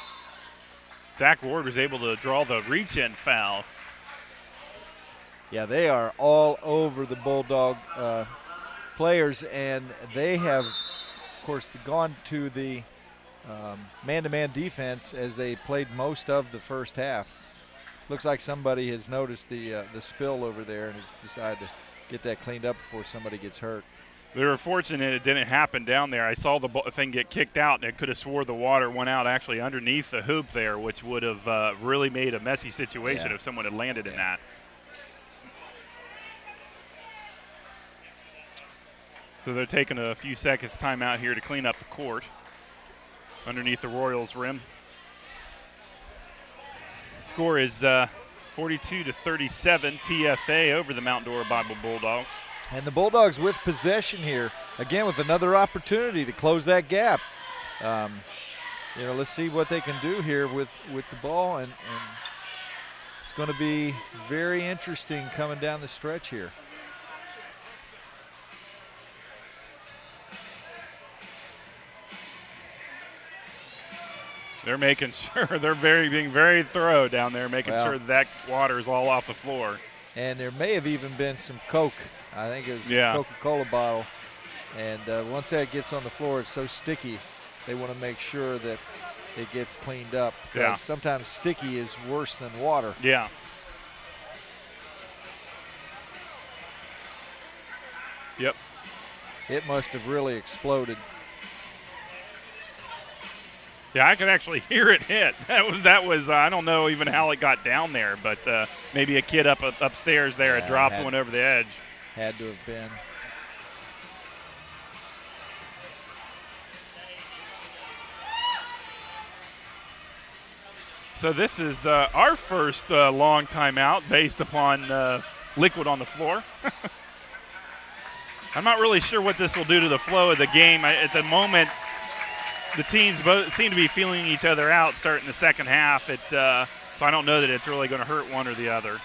Speaker 1: – Zach Ward was able to draw the reach-in foul.
Speaker 2: Yeah, they are all over the Bulldog players, and they have, of course, gone to the man-to-man defense as they played most of the first half. Looks like somebody has noticed the spill over there and has decided to get that cleaned up before somebody gets hurt.
Speaker 1: They were fortunate it didn't happen down there. I saw the thing get kicked out, and it could have swore the water went out actually underneath the hoop there, which would have really made a messy situation if someone had landed in that. So they're taking a few seconds timeout here to clean up the court underneath the Royals' rim. Score is 42-37 TFA over the Mount Dora Bible Bulldogs.
Speaker 2: And the Bulldogs with possession here, again with another opportunity to close that gap. Let's see what they can do here with the ball, and it's going to be very interesting coming down the stretch here.
Speaker 1: They're making sure they're being very thorough down there, making sure that water is all off the floor.
Speaker 2: And there may have even been some Coke. I think it was a Coca-Cola bottle. And once that gets on the floor, it's so sticky, they want to make sure that it gets cleaned up. Because sometimes sticky is worse than water.
Speaker 1: Yeah. Yep.
Speaker 2: It must have really exploded.
Speaker 1: Yeah, I could actually hear it hit. That was I don't know even how it got down there, but maybe a kid upstairs there had dropped one over the edge.
Speaker 2: Had to have been.
Speaker 1: So this is our first long timeout based upon liquid on the floor. I'm not really sure what this will do to the flow of the game. At the moment, the teams both seem to be feeling each other out starting the second half. So I don't know that it's really going to hurt one or the other.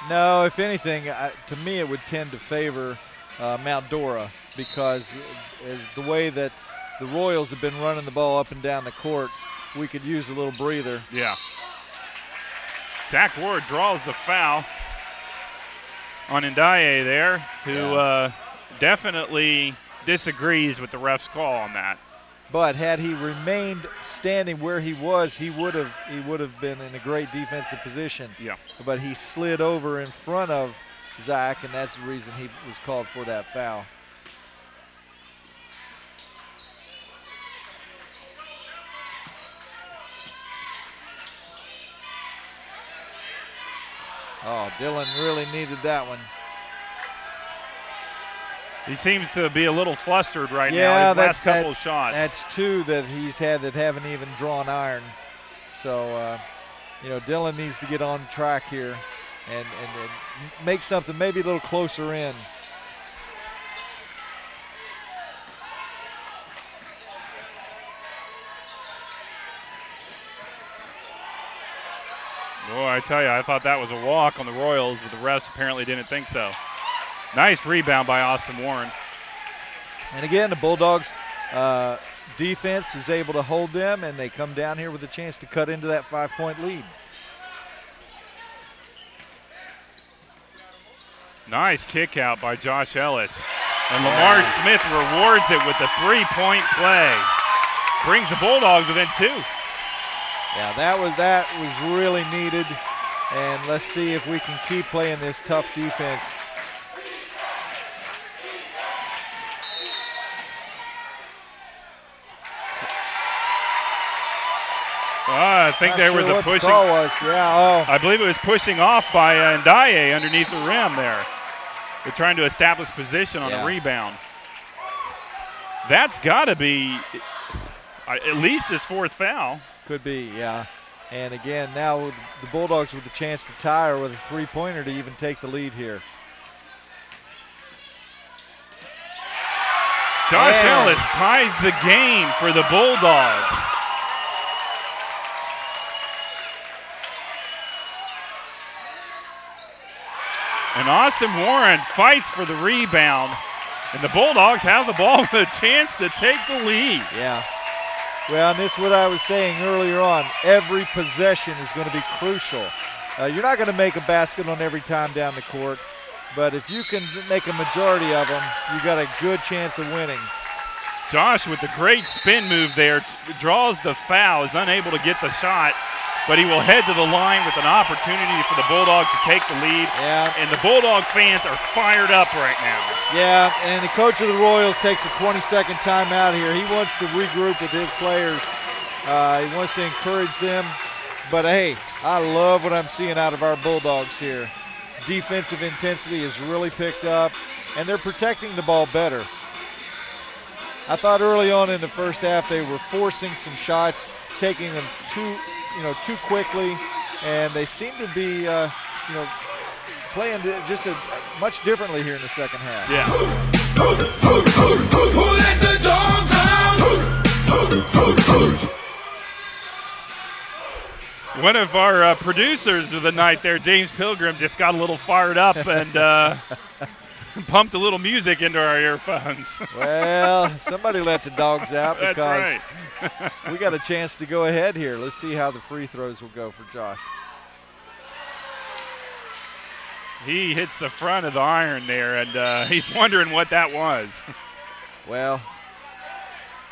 Speaker 2: No, if anything, to me it would tend to favor Mount Dora because the way that the Royals have been running the ball up and down the court, we could use a little breather.
Speaker 1: Yeah. Zach Ward draws the foul on Ndaye there, who definitely disagrees with the ref's call on that.
Speaker 2: But had he remained standing where he was, he would have been in a great defensive position.
Speaker 1: Yeah.
Speaker 2: But he slid over in front of Zach, and that's the reason he was called for that foul. Oh, Dylan really needed that one.
Speaker 1: He seems to be a little flustered right now. His last couple of shots.
Speaker 2: That's two that he's had that haven't even drawn iron. So, Dylan needs to get on track here and make something maybe a little closer in.
Speaker 1: Boy, I tell you, I thought that was a walk on the Royals, but the refs apparently didn't think so. Nice rebound by Austin Warren.
Speaker 2: And again, the Bulldogs defense is able to hold them, and they come down here with a chance to cut into that 5-point lead.
Speaker 1: Nice kick out by Josh Ellis. And Lamar Smith rewards it with a 3-point play. Brings the Bulldogs within 2.
Speaker 2: Yeah, that was really needed. And let's see if we can keep playing this tough defense.
Speaker 1: I think there was a pushing. I believe it was pushing off by Ndaye underneath the rim there. They're trying to establish position on a rebound. That's got to be at least his 4th foul.
Speaker 2: Could be, yeah. And again, now the Bulldogs with the chance to tie or with a 3-pointer to even take the lead here.
Speaker 1: Josh Ellis ties the game for the Bulldogs. And Austin Warren fights for the rebound. And the Bulldogs have the ball with a chance to take the lead.
Speaker 2: Yeah. Well, and this is what I was saying earlier on. Every possession is going to be crucial. You're not going to make a basket on every time down the court, but if you can make a majority of them, you got a good chance of winning.
Speaker 1: Josh with the great spin move there, draws the foul, is unable to get the shot, but he will head to the line with an opportunity for the Bulldogs to take the lead.
Speaker 2: Yeah.
Speaker 1: And the Bulldog fans are fired up right now.
Speaker 2: Yeah, and the coach of the Royals takes a 20-second timeout here. He wants to regroup with his players. He wants to encourage them. But, hey, I love what I'm seeing out of our Bulldogs here. Defensive intensity has really picked up, and they're protecting the ball better. I thought early on in the first half they were forcing some shots, taking them too quickly, and they seem to be, playing just much differently here in the second half.
Speaker 1: Yeah.
Speaker 6: Who let the dogs out?
Speaker 1: One of our producers of the night there, James Pilgrim, just got a little fired up and pumped a little music into our earphones.
Speaker 2: Well, somebody let the dogs out
Speaker 1: That's
Speaker 2: because
Speaker 1: right.
Speaker 2: we got a chance to go ahead here. Let's see how the free throws will go for Josh.
Speaker 1: He hits the front of the iron there, and he's wondering what that was.
Speaker 2: Well,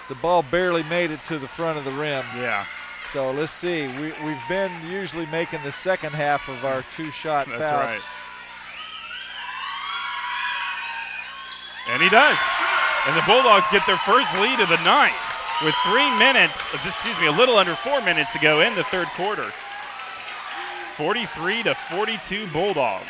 Speaker 2: the ball barely made it to the front of the rim.
Speaker 1: Yeah.
Speaker 2: So let's see. We've been usually making the second half of our two-shot foul.
Speaker 1: That's right. And he does. And the Bulldogs get their first lead of the night with 3 minutes, a little under 4 minutes to go in the third quarter. 43-42 Bulldogs.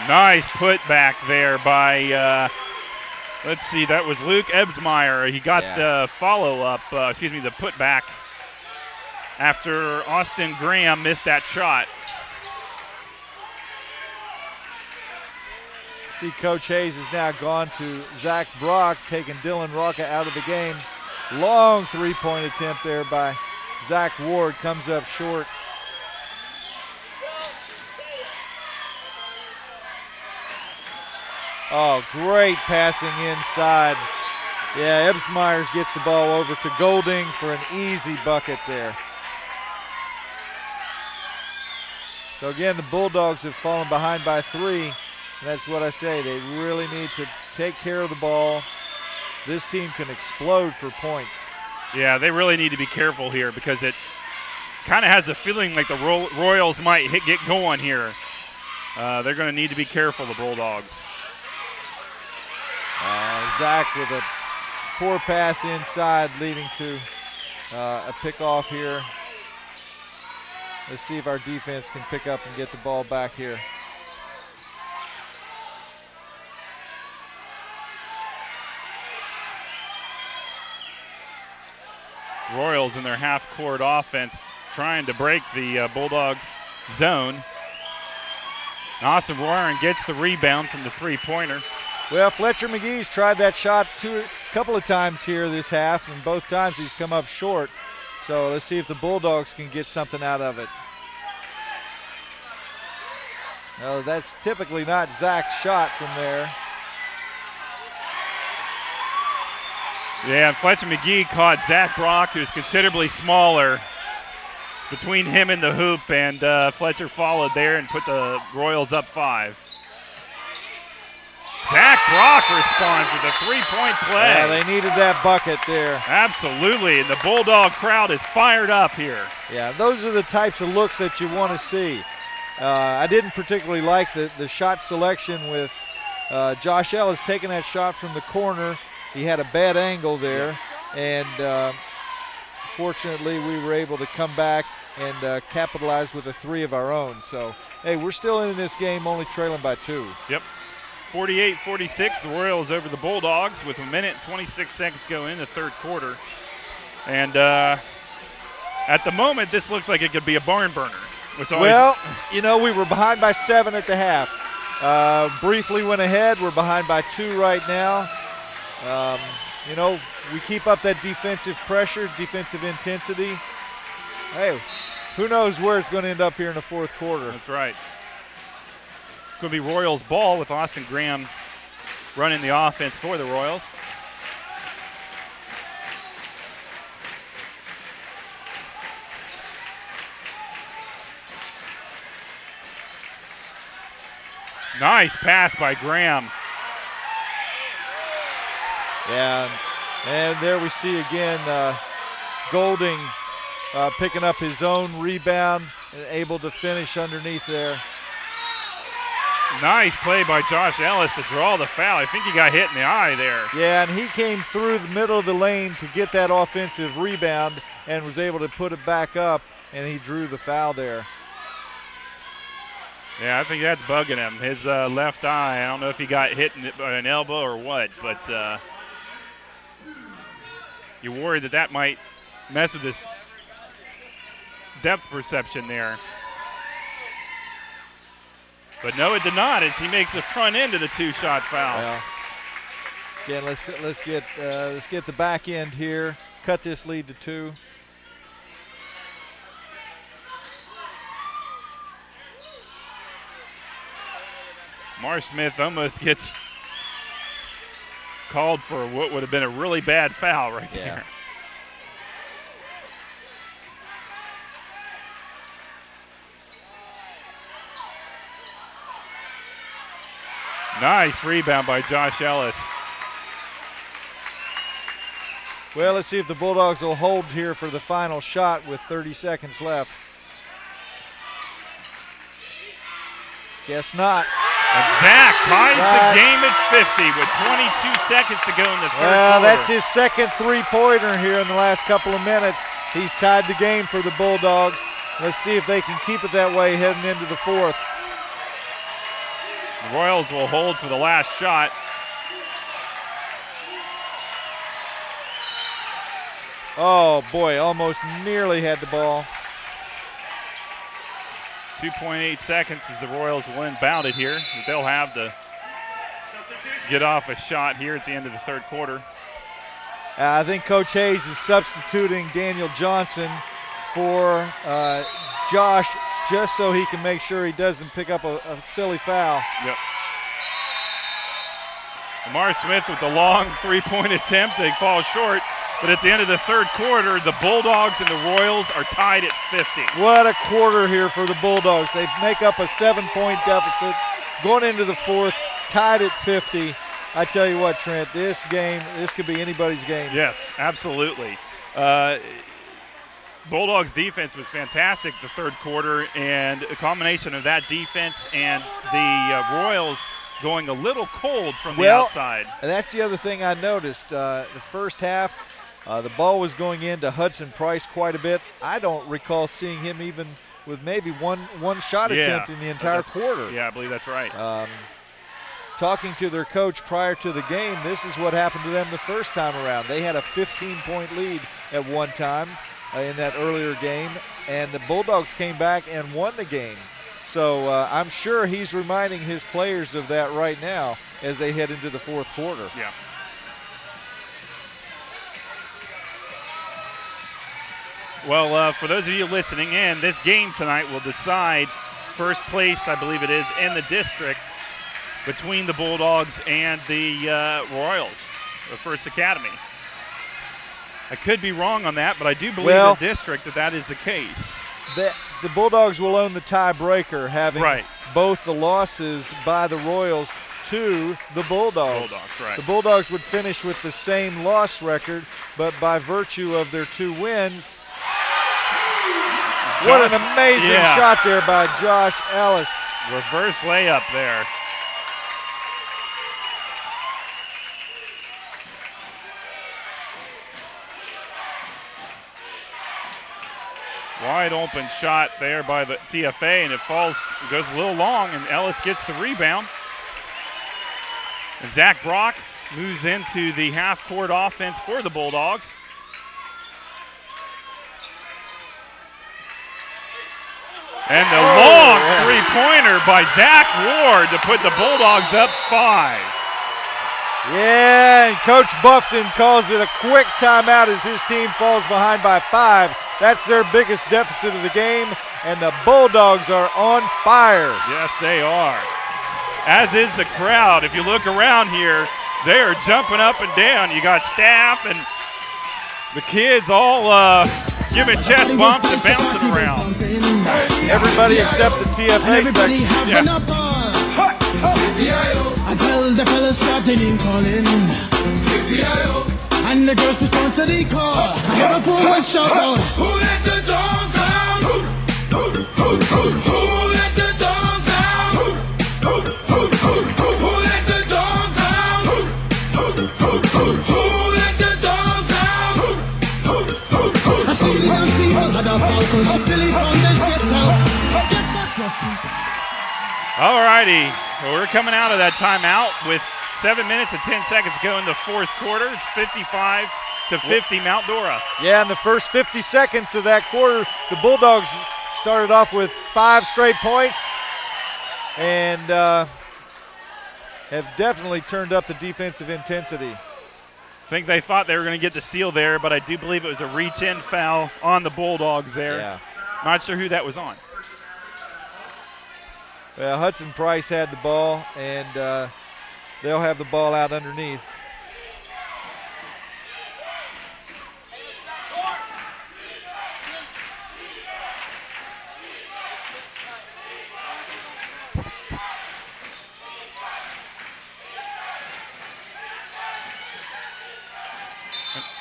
Speaker 1: Nice putback there by, let's see, that was Luke Ebsmeyer. He got the follow-up, the putback after Austin Graham missed that shot.
Speaker 2: See, Coach Hayes has now gone to Zach Brock, taking Dylan Rocca out of the game. Long three-point attempt there by Zach Ward, comes up short. Oh, great passing inside. Yeah, Ebsmeyer gets the ball over to Golding for an easy bucket there. So again, the Bulldogs have fallen behind by 3. And that's what I say. They really need to take care of the ball. This team can explode for points.
Speaker 1: Yeah, they really need to be careful here because it kind of has a feeling like the Royals might get going here. They're going to need to be careful, the Bulldogs.
Speaker 2: Zach with a poor pass inside, leading to a pickoff here. Let's see if our defense can pick up and get the ball back here.
Speaker 1: Royals in their half-court offense trying to break the Bulldogs' zone. Austin Warren gets the rebound from the three-pointer.
Speaker 2: Well, Fletcher McGee's tried that shot a couple of times here this half, and both times he's come up short. So let's see if the Bulldogs can get something out of it. No, that's typically not Zach's shot from there.
Speaker 1: Yeah, and Fletcher McGee caught Zach Brock, who's considerably smaller, between him and the hoop, and Fletcher followed there and put the Royals up 5. Zach Brock responds with a three-point play.
Speaker 2: Yeah, they needed that bucket there.
Speaker 1: Absolutely, and the Bulldog crowd is fired up here.
Speaker 2: Yeah, those are the types of looks that you want to see. I didn't particularly like the shot selection with Josh Ellis taking that shot from the corner. He had a bad angle there, and fortunately we were able to come back and capitalize with a 3 of our own. So, hey, we're still in this game, only trailing by 2.
Speaker 1: Yep. 48-46, the Royals over the Bulldogs with 1 minute and 26 seconds go in the third quarter. And at the moment, this looks like it could be a barn burner.
Speaker 2: Well, you know, we were behind by 7 at the half. Briefly went ahead. We're behind by 2 right now. You know, we keep up that defensive pressure, defensive intensity. Hey, who knows where it's going to end up here in the fourth quarter.
Speaker 1: That's right. It's going to be Royals ball with Austin Graham running the offense for the Royals. Nice pass by Graham.
Speaker 2: Yeah, and there we see again Golding picking up his own rebound and able to finish underneath there.
Speaker 1: Nice play by Josh Ellis to draw the foul. I think he got hit in the eye there.
Speaker 2: Yeah, and he came through the middle of the lane to get that offensive rebound and was able to put it back up, and he drew the foul there.
Speaker 1: Yeah, I think that's bugging him. His left eye, I don't know if he got hit by an elbow or what, but you're worried that might mess with his depth perception there. But no, it did not, as he makes the front end of the two-shot foul.
Speaker 2: Well, again, let's get the back end here. Cut this lead to 2.
Speaker 1: Mar Smith almost gets called for what would have been a really bad foul right there. Nice rebound by Josh Ellis.
Speaker 2: Well, let's see if the Bulldogs will hold here for the final shot with 30 seconds left. Guess not.
Speaker 1: And Zach ties the game at 50 with 22 seconds to go in the third quarter.
Speaker 2: That's his second three-pointer here in the last couple of minutes. He's tied the game for the Bulldogs. Let's see if they can keep it that way heading into the fourth.
Speaker 1: The Royals will hold for the last shot.
Speaker 2: Oh, boy, almost nearly had the ball.
Speaker 1: 2.8 seconds as the Royals will inbound it here. They'll have to get off a shot here at the end of the third quarter.
Speaker 2: I think Coach Hayes is substituting Daniel Johnson for Josh just so he can make sure he doesn't pick up a silly foul.
Speaker 1: Yep. Lamar Smith with the long three-point attempt. They fall short. But at the end of the third quarter, the Bulldogs and the Royals are tied at 50.
Speaker 2: What a quarter here for the Bulldogs. They make up a 7-point deficit going into the fourth, tied at 50. I tell you what, Trent, this could be anybody's game.
Speaker 1: Yes, absolutely. Bulldogs defense was fantastic the third quarter, and a combination of that defense and the Royals going a little cold from the outside.
Speaker 2: And that's the other thing I noticed. The first half, the ball was going into Hudson Price quite a bit. I don't recall seeing him even with maybe one shot attempt in the entire quarter.
Speaker 1: Yeah, I believe that's right.
Speaker 2: Talking to their coach prior to the game, this is what happened to them the first time around. They had a 15-point lead at one time in that earlier game, and the Bulldogs came back and won the game. So I'm sure he's reminding his players of that right now as they head into the fourth quarter.
Speaker 1: Yeah. Well, for those of you listening in, this game tonight will decide first place, I believe it is, in the district between the Bulldogs and the Royals, the First Academy. I could be wrong on that, but I do believe in district that is the case.
Speaker 2: The Bulldogs will own the tiebreaker, having both the losses by the Royals to the Bulldogs.
Speaker 1: Right.
Speaker 2: The Bulldogs would finish with the same loss record, but by virtue of their 2 wins, what an amazing shot there by Josh Ellis.
Speaker 1: Reverse layup there. Wide open shot there by the TFA, and it goes a little long, and Ellis gets the rebound. And Zach Brock moves into the half-court offense for the Bulldogs. And the long three-pointer by Zach Ward to put the Bulldogs up 5.
Speaker 2: Yeah, and Coach Buffton calls it a quick timeout as his team falls behind by 5. That's their biggest deficit of the game, and the Bulldogs are on fire.
Speaker 1: Yes, they are. As is the crowd. If you look around here, they are jumping up and down. You got staff and the kids all giving chest bumps and bouncing around.
Speaker 2: Everybody except the TFA section.
Speaker 1: Yeah.
Speaker 6: I tell the fellas start the name calling. And the girls respond to the call. I have a poor one shout out. Who let the dogs out? Who let the dogs out? Who let the dogs out? Who let the dogs out? I see the young people at the balcony. She Billy Founders get out. Get back your feet.
Speaker 1: All righty. Well, we're coming out of that timeout with 7 minutes and 10 seconds to go in the fourth quarter. It's 55-50 Mount Dora.
Speaker 2: Yeah, in the first 50 seconds of that quarter, the Bulldogs started off with 5 straight points. and have definitely turned up the defensive intensity.
Speaker 1: I think they thought they were going to get the steal there, but I do believe it was a reach-in foul on the Bulldogs there.
Speaker 2: Yeah.
Speaker 1: Not sure who that was on.
Speaker 2: Well, Hudson Price had the ball, and they'll have the ball out underneath.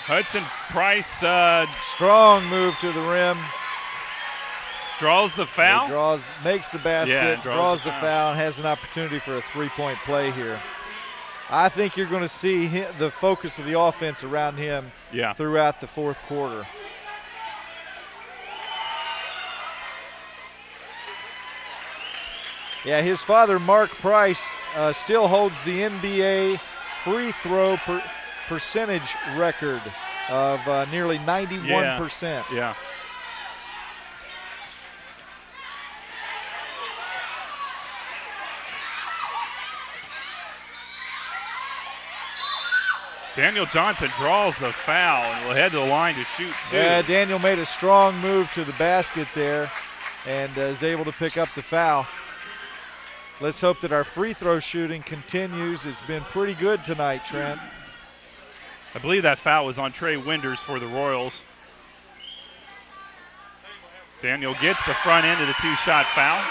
Speaker 1: Hudson Price
Speaker 2: strong move to the rim.
Speaker 1: Draws the foul.
Speaker 2: Makes the basket,
Speaker 1: Yeah,
Speaker 2: draws the foul, and has an opportunity for a three-point play here. I think you're going to see the focus of the offense around him throughout the fourth quarter. Yeah, his father, Mark Price, still holds the NBA free throw percentage record of nearly 91%.
Speaker 1: Yeah. Daniel Johnson draws the foul and will head to the line to shoot two.
Speaker 2: Yeah, Daniel made a strong move to the basket there and is able to pick up the foul. Let's hope that our free throw shooting continues. It's been pretty good tonight, Trent.
Speaker 1: I believe that foul was on Trey Winders for the Royals. Daniel gets the front end of the two-shot foul.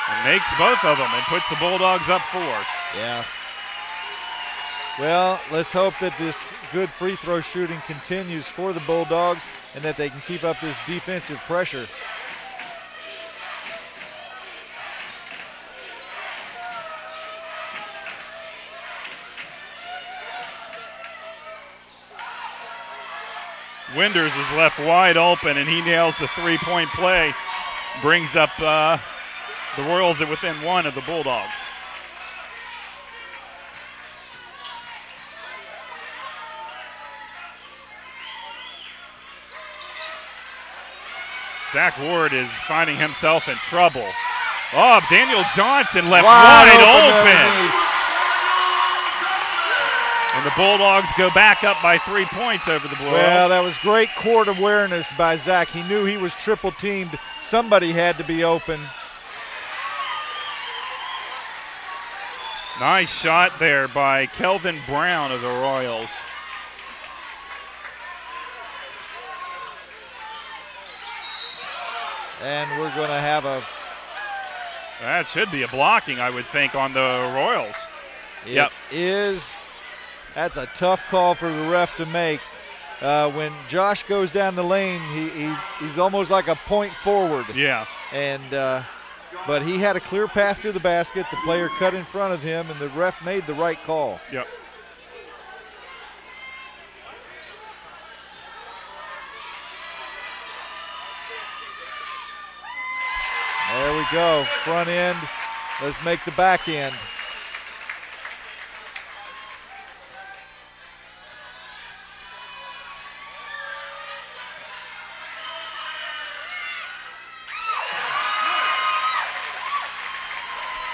Speaker 1: And makes both of them and puts the Bulldogs up 4.
Speaker 2: Yeah. Well, let's hope that this good free throw shooting continues for the Bulldogs and that they can keep up this defensive pressure.
Speaker 1: Winders was left wide open, and he nails the three-point play. Brings up the Royals at within 1 of the Bulldogs. Zach Ward is finding himself in trouble. Oh, Daniel Johnson left wide open. And the Bulldogs go back up by 3 points over the Royals.
Speaker 2: Well, that was great court awareness by Zach. He knew he was triple teamed. Somebody had to be open.
Speaker 1: Nice shot there by Kelvin Brown of the Royals.
Speaker 2: And we're going to have
Speaker 1: That should be a blocking, I would think, on the Royals.
Speaker 2: It is. That's a tough call for the ref to make. When Josh goes down the lane, he's almost like a point forward.
Speaker 1: Yeah.
Speaker 2: And but he had a clear path to the basket. The player cut in front of him, and the ref made the right call.
Speaker 1: Yep.
Speaker 2: There we go. Front end. Let's make the back end.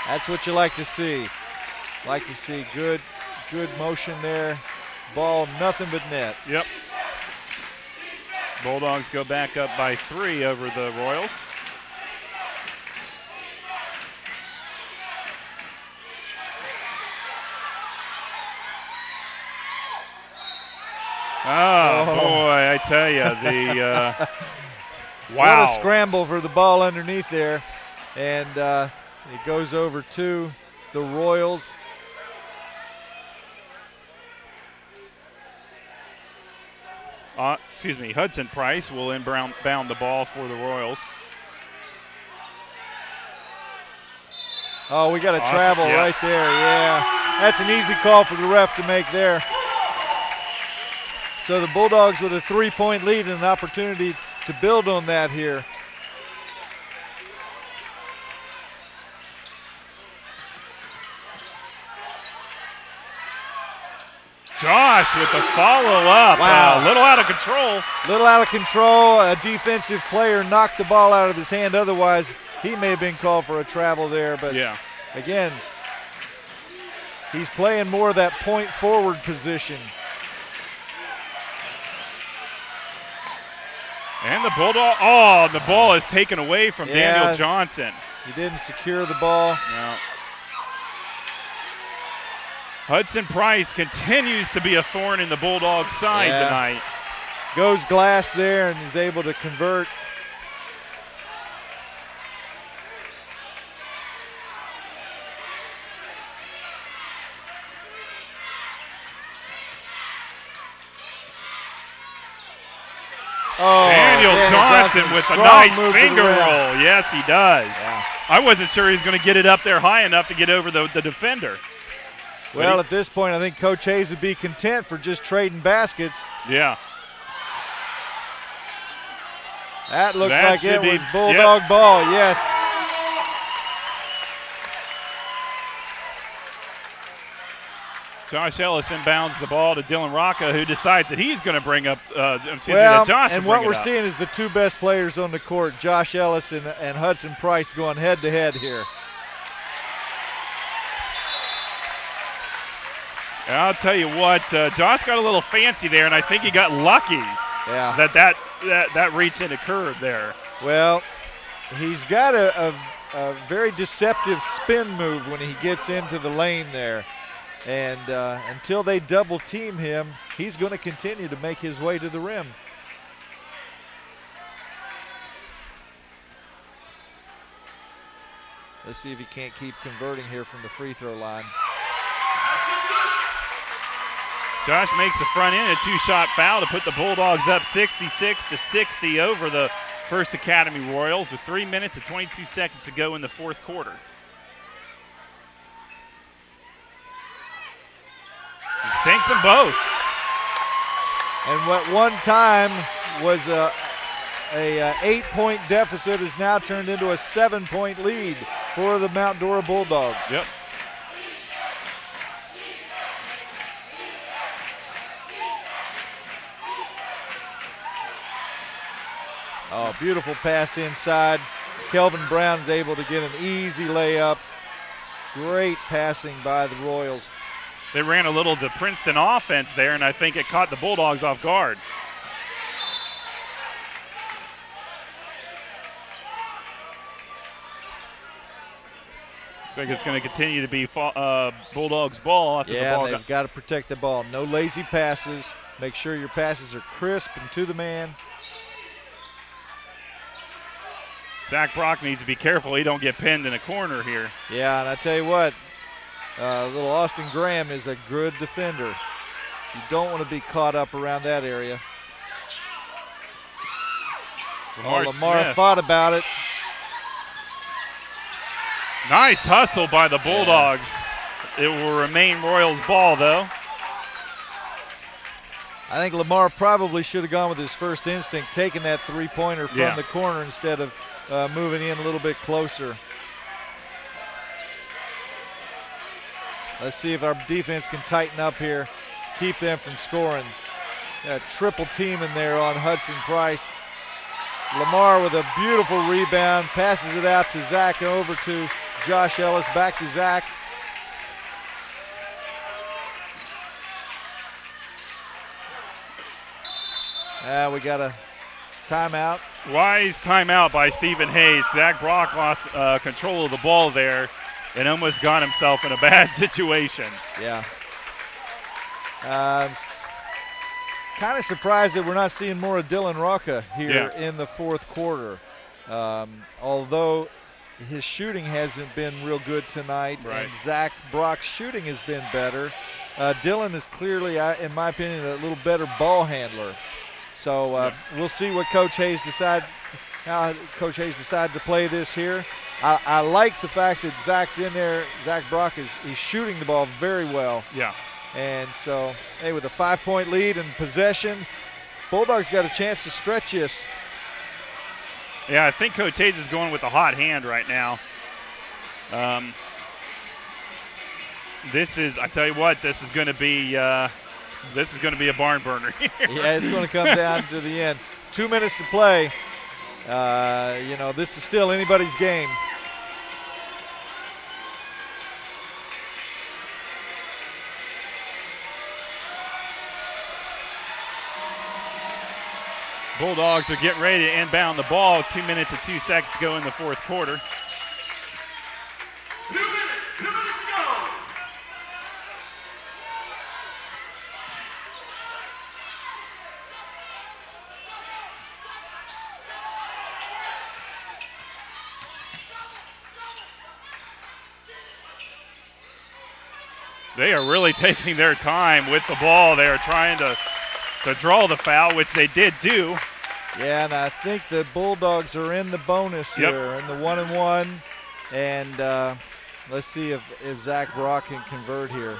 Speaker 2: That's what you like to see. Like to see good motion there. Ball, nothing but net.
Speaker 1: Yep. Bulldogs go back up by 3 over the Royals. Oh, boy, I tell you, wow.
Speaker 2: What a scramble for the ball underneath there. And it goes over to the Royals.
Speaker 1: Hudson Price will inbound the ball for the Royals.
Speaker 2: Oh, we got a travel right there, yeah. That's an easy call for the ref to make there. So the Bulldogs with a 3-point lead and an opportunity to build on that here.
Speaker 1: Josh with the follow-up.
Speaker 2: Wow.
Speaker 1: A little out of control.
Speaker 2: Little out of control. A defensive player knocked the ball out of his hand. Otherwise, he may have been called for a travel there. But
Speaker 1: Yeah.
Speaker 2: again, he's playing more of that point forward position.
Speaker 1: And the Bulldog, the ball is taken away from Daniel Johnson.
Speaker 2: He didn't secure the ball.
Speaker 1: No. Hudson Price continues to be a thorn in the Bulldogs' side tonight.
Speaker 2: Goes glass there and is able to convert.
Speaker 1: Daniel Johnson with a nice finger roll. Yes, he does.
Speaker 2: Yeah.
Speaker 1: I wasn't sure he was going to get it up there high enough to get over the defender.
Speaker 2: Well, at this point, I think Coach Hayes would be content for just trading baskets.
Speaker 1: Yeah.
Speaker 2: That looked like it was Bulldog ball, yes.
Speaker 1: Josh Ellis inbounds the ball to Dylan Rocca, who decides that he's going to bring up, that Josh
Speaker 2: and what we're seeing is the two best players on the court, Josh Ellis and Hudson Price, going head-to-head here.
Speaker 1: And I'll tell you what, Josh got a little fancy there, and I think he got lucky that reach into curve there.
Speaker 2: Well, he's got a very deceptive spin move when he gets into the lane there. And until they double team him, he's going to continue to make his way to the rim. Let's see if he can't keep converting here from the free throw line.
Speaker 1: Josh makes the front end, a two-shot foul to put the Bulldogs up 66-60 over the First Academy Royals with 3 minutes and 22 seconds to go in the fourth quarter. He sinks them both.
Speaker 2: And what one time was a 8-point deficit is now turned into a 7-point lead for the Mount Dora Bulldogs.
Speaker 1: Yep.
Speaker 2: Oh, beautiful pass inside. Kelvin Brown is able to get an easy layup. Great passing by the Royals.
Speaker 1: They ran a little of the Princeton offense there, and I think it caught the Bulldogs off guard. Looks like it's going to continue to be Bulldogs ball after the ball.
Speaker 2: Yeah, they've got to protect the ball. No lazy passes. Make sure your passes are crisp and to the man.
Speaker 1: Zach Brock needs to be careful he don't get pinned in a corner here.
Speaker 2: Yeah, and I tell you what, little Austin Graham is a good defender. You don't want to be caught up around that area. Lamar thought about it.
Speaker 1: Nice hustle by the Bulldogs. It will remain Royals ball, though.
Speaker 2: I think Lamar probably should have gone with his first instinct, taking that three-pointer from the corner instead of moving in a little bit closer. Let's see if our defense can tighten up here, keep them from scoring. Triple team in there on Hudson Price. Lamar with a beautiful rebound, passes it out to Zach, over to Josh Ellis, back to Zach. We got a timeout.
Speaker 1: Wise timeout by Stephen Hayes. Zach Brock lost control of the ball there and almost got himself in a bad situation.
Speaker 2: Yeah. Kind of surprised that we're not seeing more of Dylan Rocca here in the fourth quarter. Although his shooting hasn't been real good tonight, and Zach Brock's shooting has been better. Dylan is clearly, in my opinion, a little better ball handler. So we'll see what how Coach Hayes decided to play this here. I like the fact that Zach's in there. Zach Brock he's shooting the ball very well.
Speaker 1: Yeah.
Speaker 2: And so, hey, with a 5-point lead and possession, Bulldogs got a chance to stretch this.
Speaker 1: Yeah, I think Coach Hayes is going with a hot hand right now. I tell you what, this is going to be this is going to be a barn burner here.
Speaker 2: Yeah, it's going to come down to the end. 2 minutes to play. This is still anybody's game.
Speaker 1: Bulldogs are getting ready to inbound the ball. 2 minutes and 2 seconds to go in the fourth quarter.
Speaker 6: 2 minutes to go.
Speaker 1: They are really taking their time with the ball. They are trying to draw the foul, which they did do.
Speaker 2: Yeah, and I think the Bulldogs are in the bonus here, in the 1-and-1. And let's see if Zach Brock can convert here.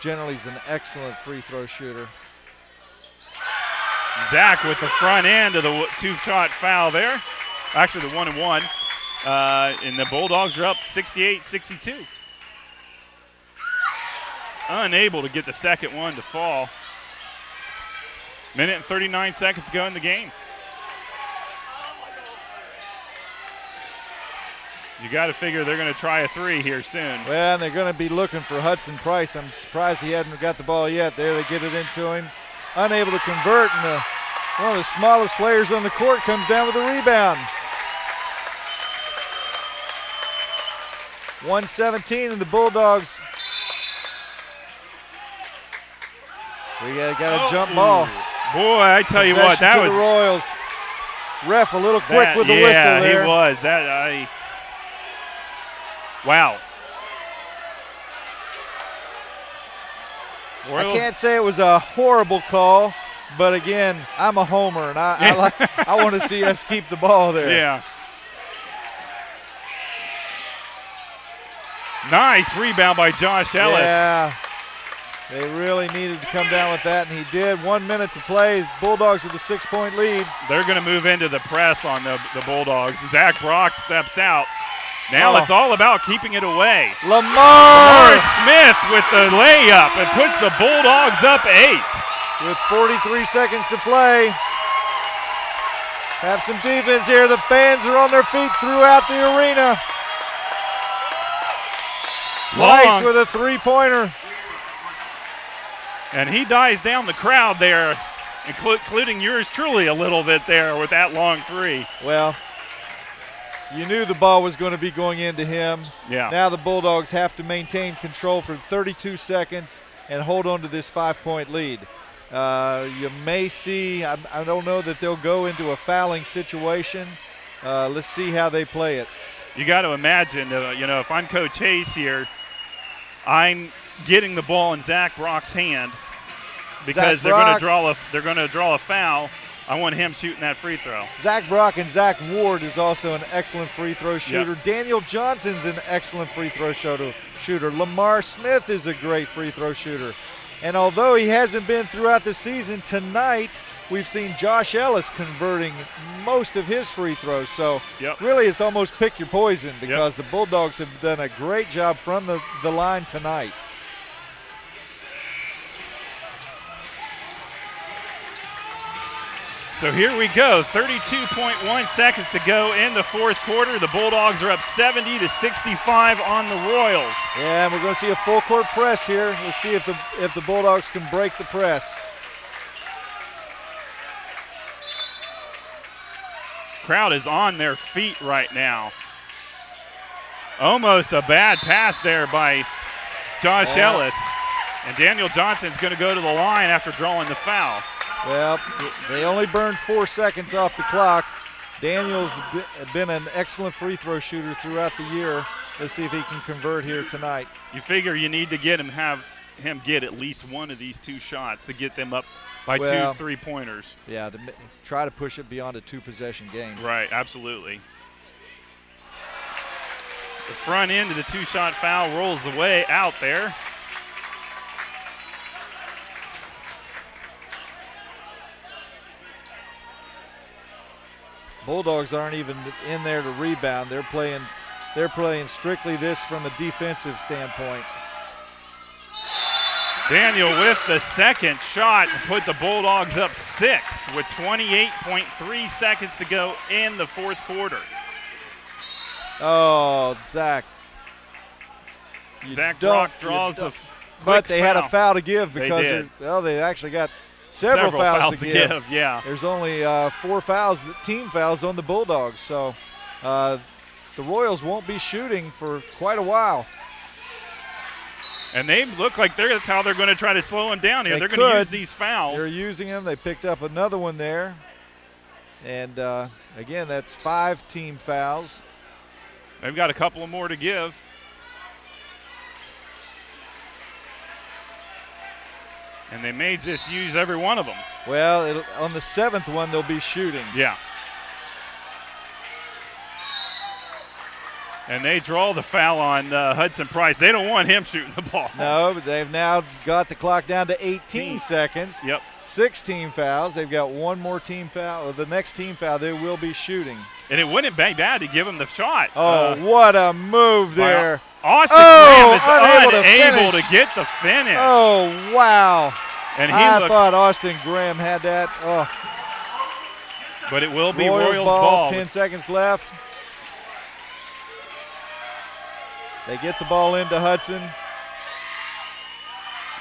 Speaker 2: Generally, he's an excellent free throw shooter.
Speaker 1: Zach with the front end of the two-shot foul there. Actually, the 1-and-1. And the Bulldogs are up 68-62. Unable to get the second one to fall. Minute and 39 seconds to go in the game. You got to figure they're going to try a three here soon.
Speaker 2: Well, they're going to be looking for Hudson Price. I'm surprised he hadn't got the ball yet. There, they get it into him. Unable to convert, and one of the smallest players on the court comes down with a rebound. 1:17, and the Bulldogs. We got a jump ball.
Speaker 1: Boy, I tell you what, that
Speaker 2: was
Speaker 1: was
Speaker 2: the Royals. Ref a little quick with the whistle there.
Speaker 1: Yeah, he was. Wow. Royals.
Speaker 2: I can't say it was a horrible call, but again, I'm a homer, and I want to see us keep the ball there.
Speaker 1: Yeah. Nice rebound by Josh Ellis.
Speaker 2: Yeah. They really needed to come down with that, and he did. 1 minute to play. Bulldogs with a 6-point lead.
Speaker 1: They're going to move into the press on the Bulldogs. Zach Brock steps out. Now it's all about keeping it away.
Speaker 2: Lamar
Speaker 1: Smith with the layup and puts the Bulldogs up 8.
Speaker 2: With 43 seconds to play. Have some defense here. The fans are on their feet throughout the arena. Rice with a three-pointer.
Speaker 1: And he dies down the crowd there, including yours truly a little bit there with that long three.
Speaker 2: Well, you knew the ball was going to be going into him.
Speaker 1: Yeah.
Speaker 2: Now the Bulldogs have to maintain control for 32 seconds and hold on to this 5-point lead. You may see, I don't know that they'll go into a fouling situation. Let's see how they play it.
Speaker 1: You got to imagine, if I'm Coach Hayes here, I'm getting the ball in Zach Brock's hand because they're going to draw a foul. I want him shooting that free throw.
Speaker 2: Zach Brock and Zach Ward is also an excellent free throw shooter.
Speaker 1: Yep.
Speaker 2: Daniel Johnson's an excellent free throw shooter. Lamar Smith is a great free throw shooter. And although he hasn't been throughout the season, tonight we've seen Josh Ellis converting most of his free throws. So really it's almost pick your poison because the Bulldogs have done a great job from the line tonight.
Speaker 1: So here we go, 32.1 seconds to go in the fourth quarter. The Bulldogs are up 70-65 on the Royals.
Speaker 2: Yeah, and we're going to see a full court press here. Let's see if the Bulldogs can break the press.
Speaker 1: Crowd is on their feet right now. Almost a bad pass there by Josh Ellis. And Daniel Johnson's going to go to the line after drawing the foul.
Speaker 2: Well, they only burned 4 seconds off the clock. Daniel's been an excellent free throw shooter throughout the year. Let's see if he can convert here tonight.
Speaker 1: You figure you need to have him get at least one of these two shots to get them up by 2 3-pointers.
Speaker 2: Yeah, to try to push it beyond a 2-possession game.
Speaker 1: Right, absolutely. The front end of the two-shot foul rolls away out there.
Speaker 2: Bulldogs aren't even in there to rebound. They're playing strictly this from a defensive standpoint.
Speaker 1: Daniel with the second shot to put the Bulldogs up 6 with 28.3 seconds to go in the fourth quarter.
Speaker 2: Oh, Zach.
Speaker 1: Zach Brock draws the
Speaker 2: But they had a
Speaker 1: foul.
Speaker 2: foul to give
Speaker 1: They
Speaker 2: because
Speaker 1: did.
Speaker 2: they actually got several fouls to give.
Speaker 1: Yeah.
Speaker 2: There's only 4 fouls, team fouls on the Bulldogs. So the Royals won't be shooting for quite a while.
Speaker 1: And they look like that's how they're going to try to slow them down here.
Speaker 2: They
Speaker 1: They're going to use
Speaker 2: could.
Speaker 1: these fouls.
Speaker 2: They're using them. They picked up another one there. And, again, that's 5 team fouls.
Speaker 1: They've got a couple more to give. And they may just use every one of them.
Speaker 2: Well, on the 7th one, they'll be shooting.
Speaker 1: Yeah. And they draw the foul on Hudson Price. They don't want him shooting the ball.
Speaker 2: No, but they've now got the clock down to 18 seconds.
Speaker 1: Yep.
Speaker 2: 6 team fouls. They've got one more team foul. Or the next team foul, they will be shooting.
Speaker 1: And it wouldn't be bad to give him the shot.
Speaker 2: Oh, what a move there.
Speaker 1: Austin Graham is unable to get the finish.
Speaker 2: Oh, wow.
Speaker 1: And
Speaker 2: I thought Austin Graham had that. Oh.
Speaker 1: But it will be
Speaker 2: Royals
Speaker 1: ball.
Speaker 2: 10 seconds left. They get the ball into Hudson.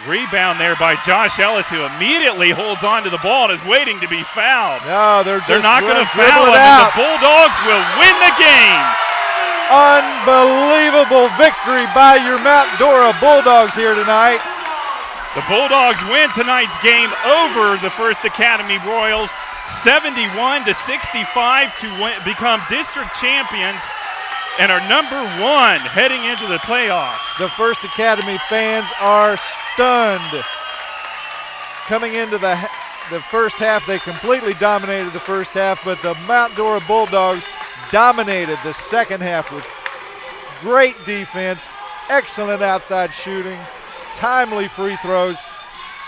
Speaker 1: Rebound there by Josh Ellis, who immediately holds on to the ball and is waiting to be fouled.
Speaker 2: No, they're
Speaker 1: not going to foul
Speaker 2: it
Speaker 1: him,
Speaker 2: out.
Speaker 1: and the Bulldogs will win the game.
Speaker 2: Unbelievable victory by your Mount Dora Bulldogs here tonight.
Speaker 1: The Bulldogs win tonight's game over the First Academy Royals, 71-65 to become district champions and are #1 heading into the playoffs.
Speaker 2: The First Academy fans are stunned. Coming into the first half, they completely dominated the first half, but the Mount Dora Bulldogs dominated the second half with great defense, excellent outside shooting, timely free throws.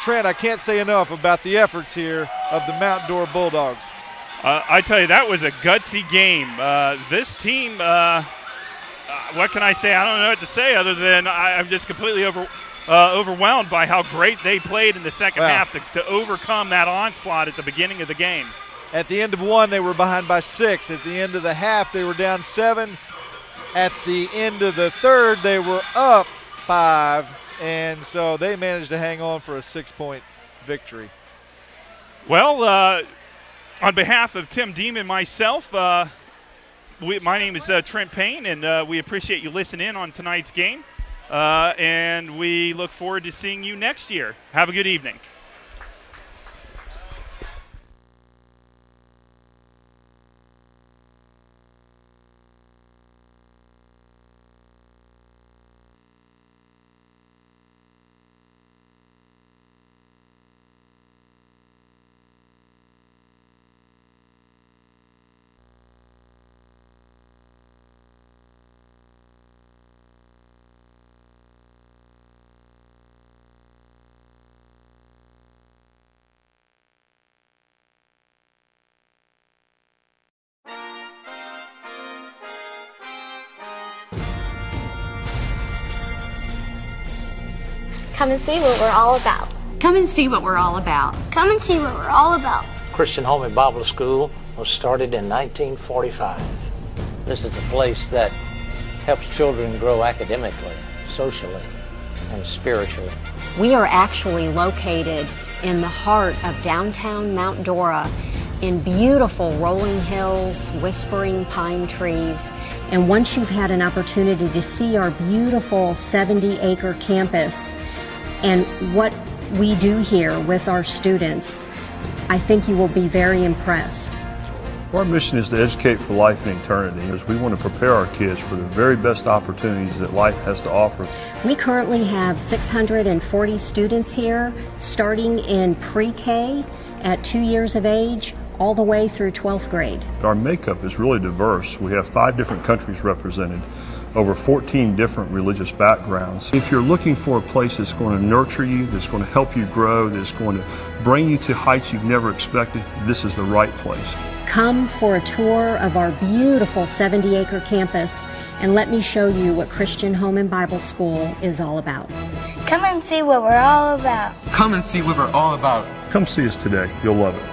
Speaker 2: Trent, I can't say enough about the efforts here of the Mount Dora Bulldogs.
Speaker 1: I tell you, that was a gutsy game. This team, what can I say? I don't know what to say other than I'm just completely overwhelmed by how great they played in the second half to overcome that onslaught at the beginning of the game.
Speaker 2: At the end of one, they were behind by 6. At the end of the half, they were down 7. At the end of the third, they were up 5. And so they managed to hang on for a 6-point victory.
Speaker 1: Well, on behalf of Tim Deem and myself, my name is Trent Payne, and we appreciate you listening in on tonight's game. And we look forward to seeing you next year. Have a good evening.
Speaker 7: Come and see what we're all about.
Speaker 8: Come and see what we're all about.
Speaker 7: Come and see what we're all about.
Speaker 9: Christian Home and Bible School was started in 1945. This is a place that helps children grow academically, socially, and spiritually.
Speaker 8: We are actually located in the heart of downtown Mount Dora in beautiful rolling hills, whispering pine trees. And once you've had an opportunity to see our beautiful 70-acre campus and what we do here with our students, I think you will be very impressed.
Speaker 10: Our mission is to educate for life and eternity, as we want to prepare our kids for the very best opportunities that life has to offer.
Speaker 8: We currently have 640 students here, starting in pre-K at 2 years of age, all the way through 12th grade.
Speaker 10: Our makeup is really diverse. We have 5 different countries represented. over 14 different religious backgrounds. If you're looking for a place that's going to nurture you, that's going to help you grow, that's going to bring you to heights you've never expected, this is the right place.
Speaker 8: Come for a tour of our beautiful 70-acre campus and let me show you what Christian Home and Bible School is all about.
Speaker 7: Come and see what we're all about.
Speaker 11: Come and see what we're all about.
Speaker 10: Come see us today. You'll love it.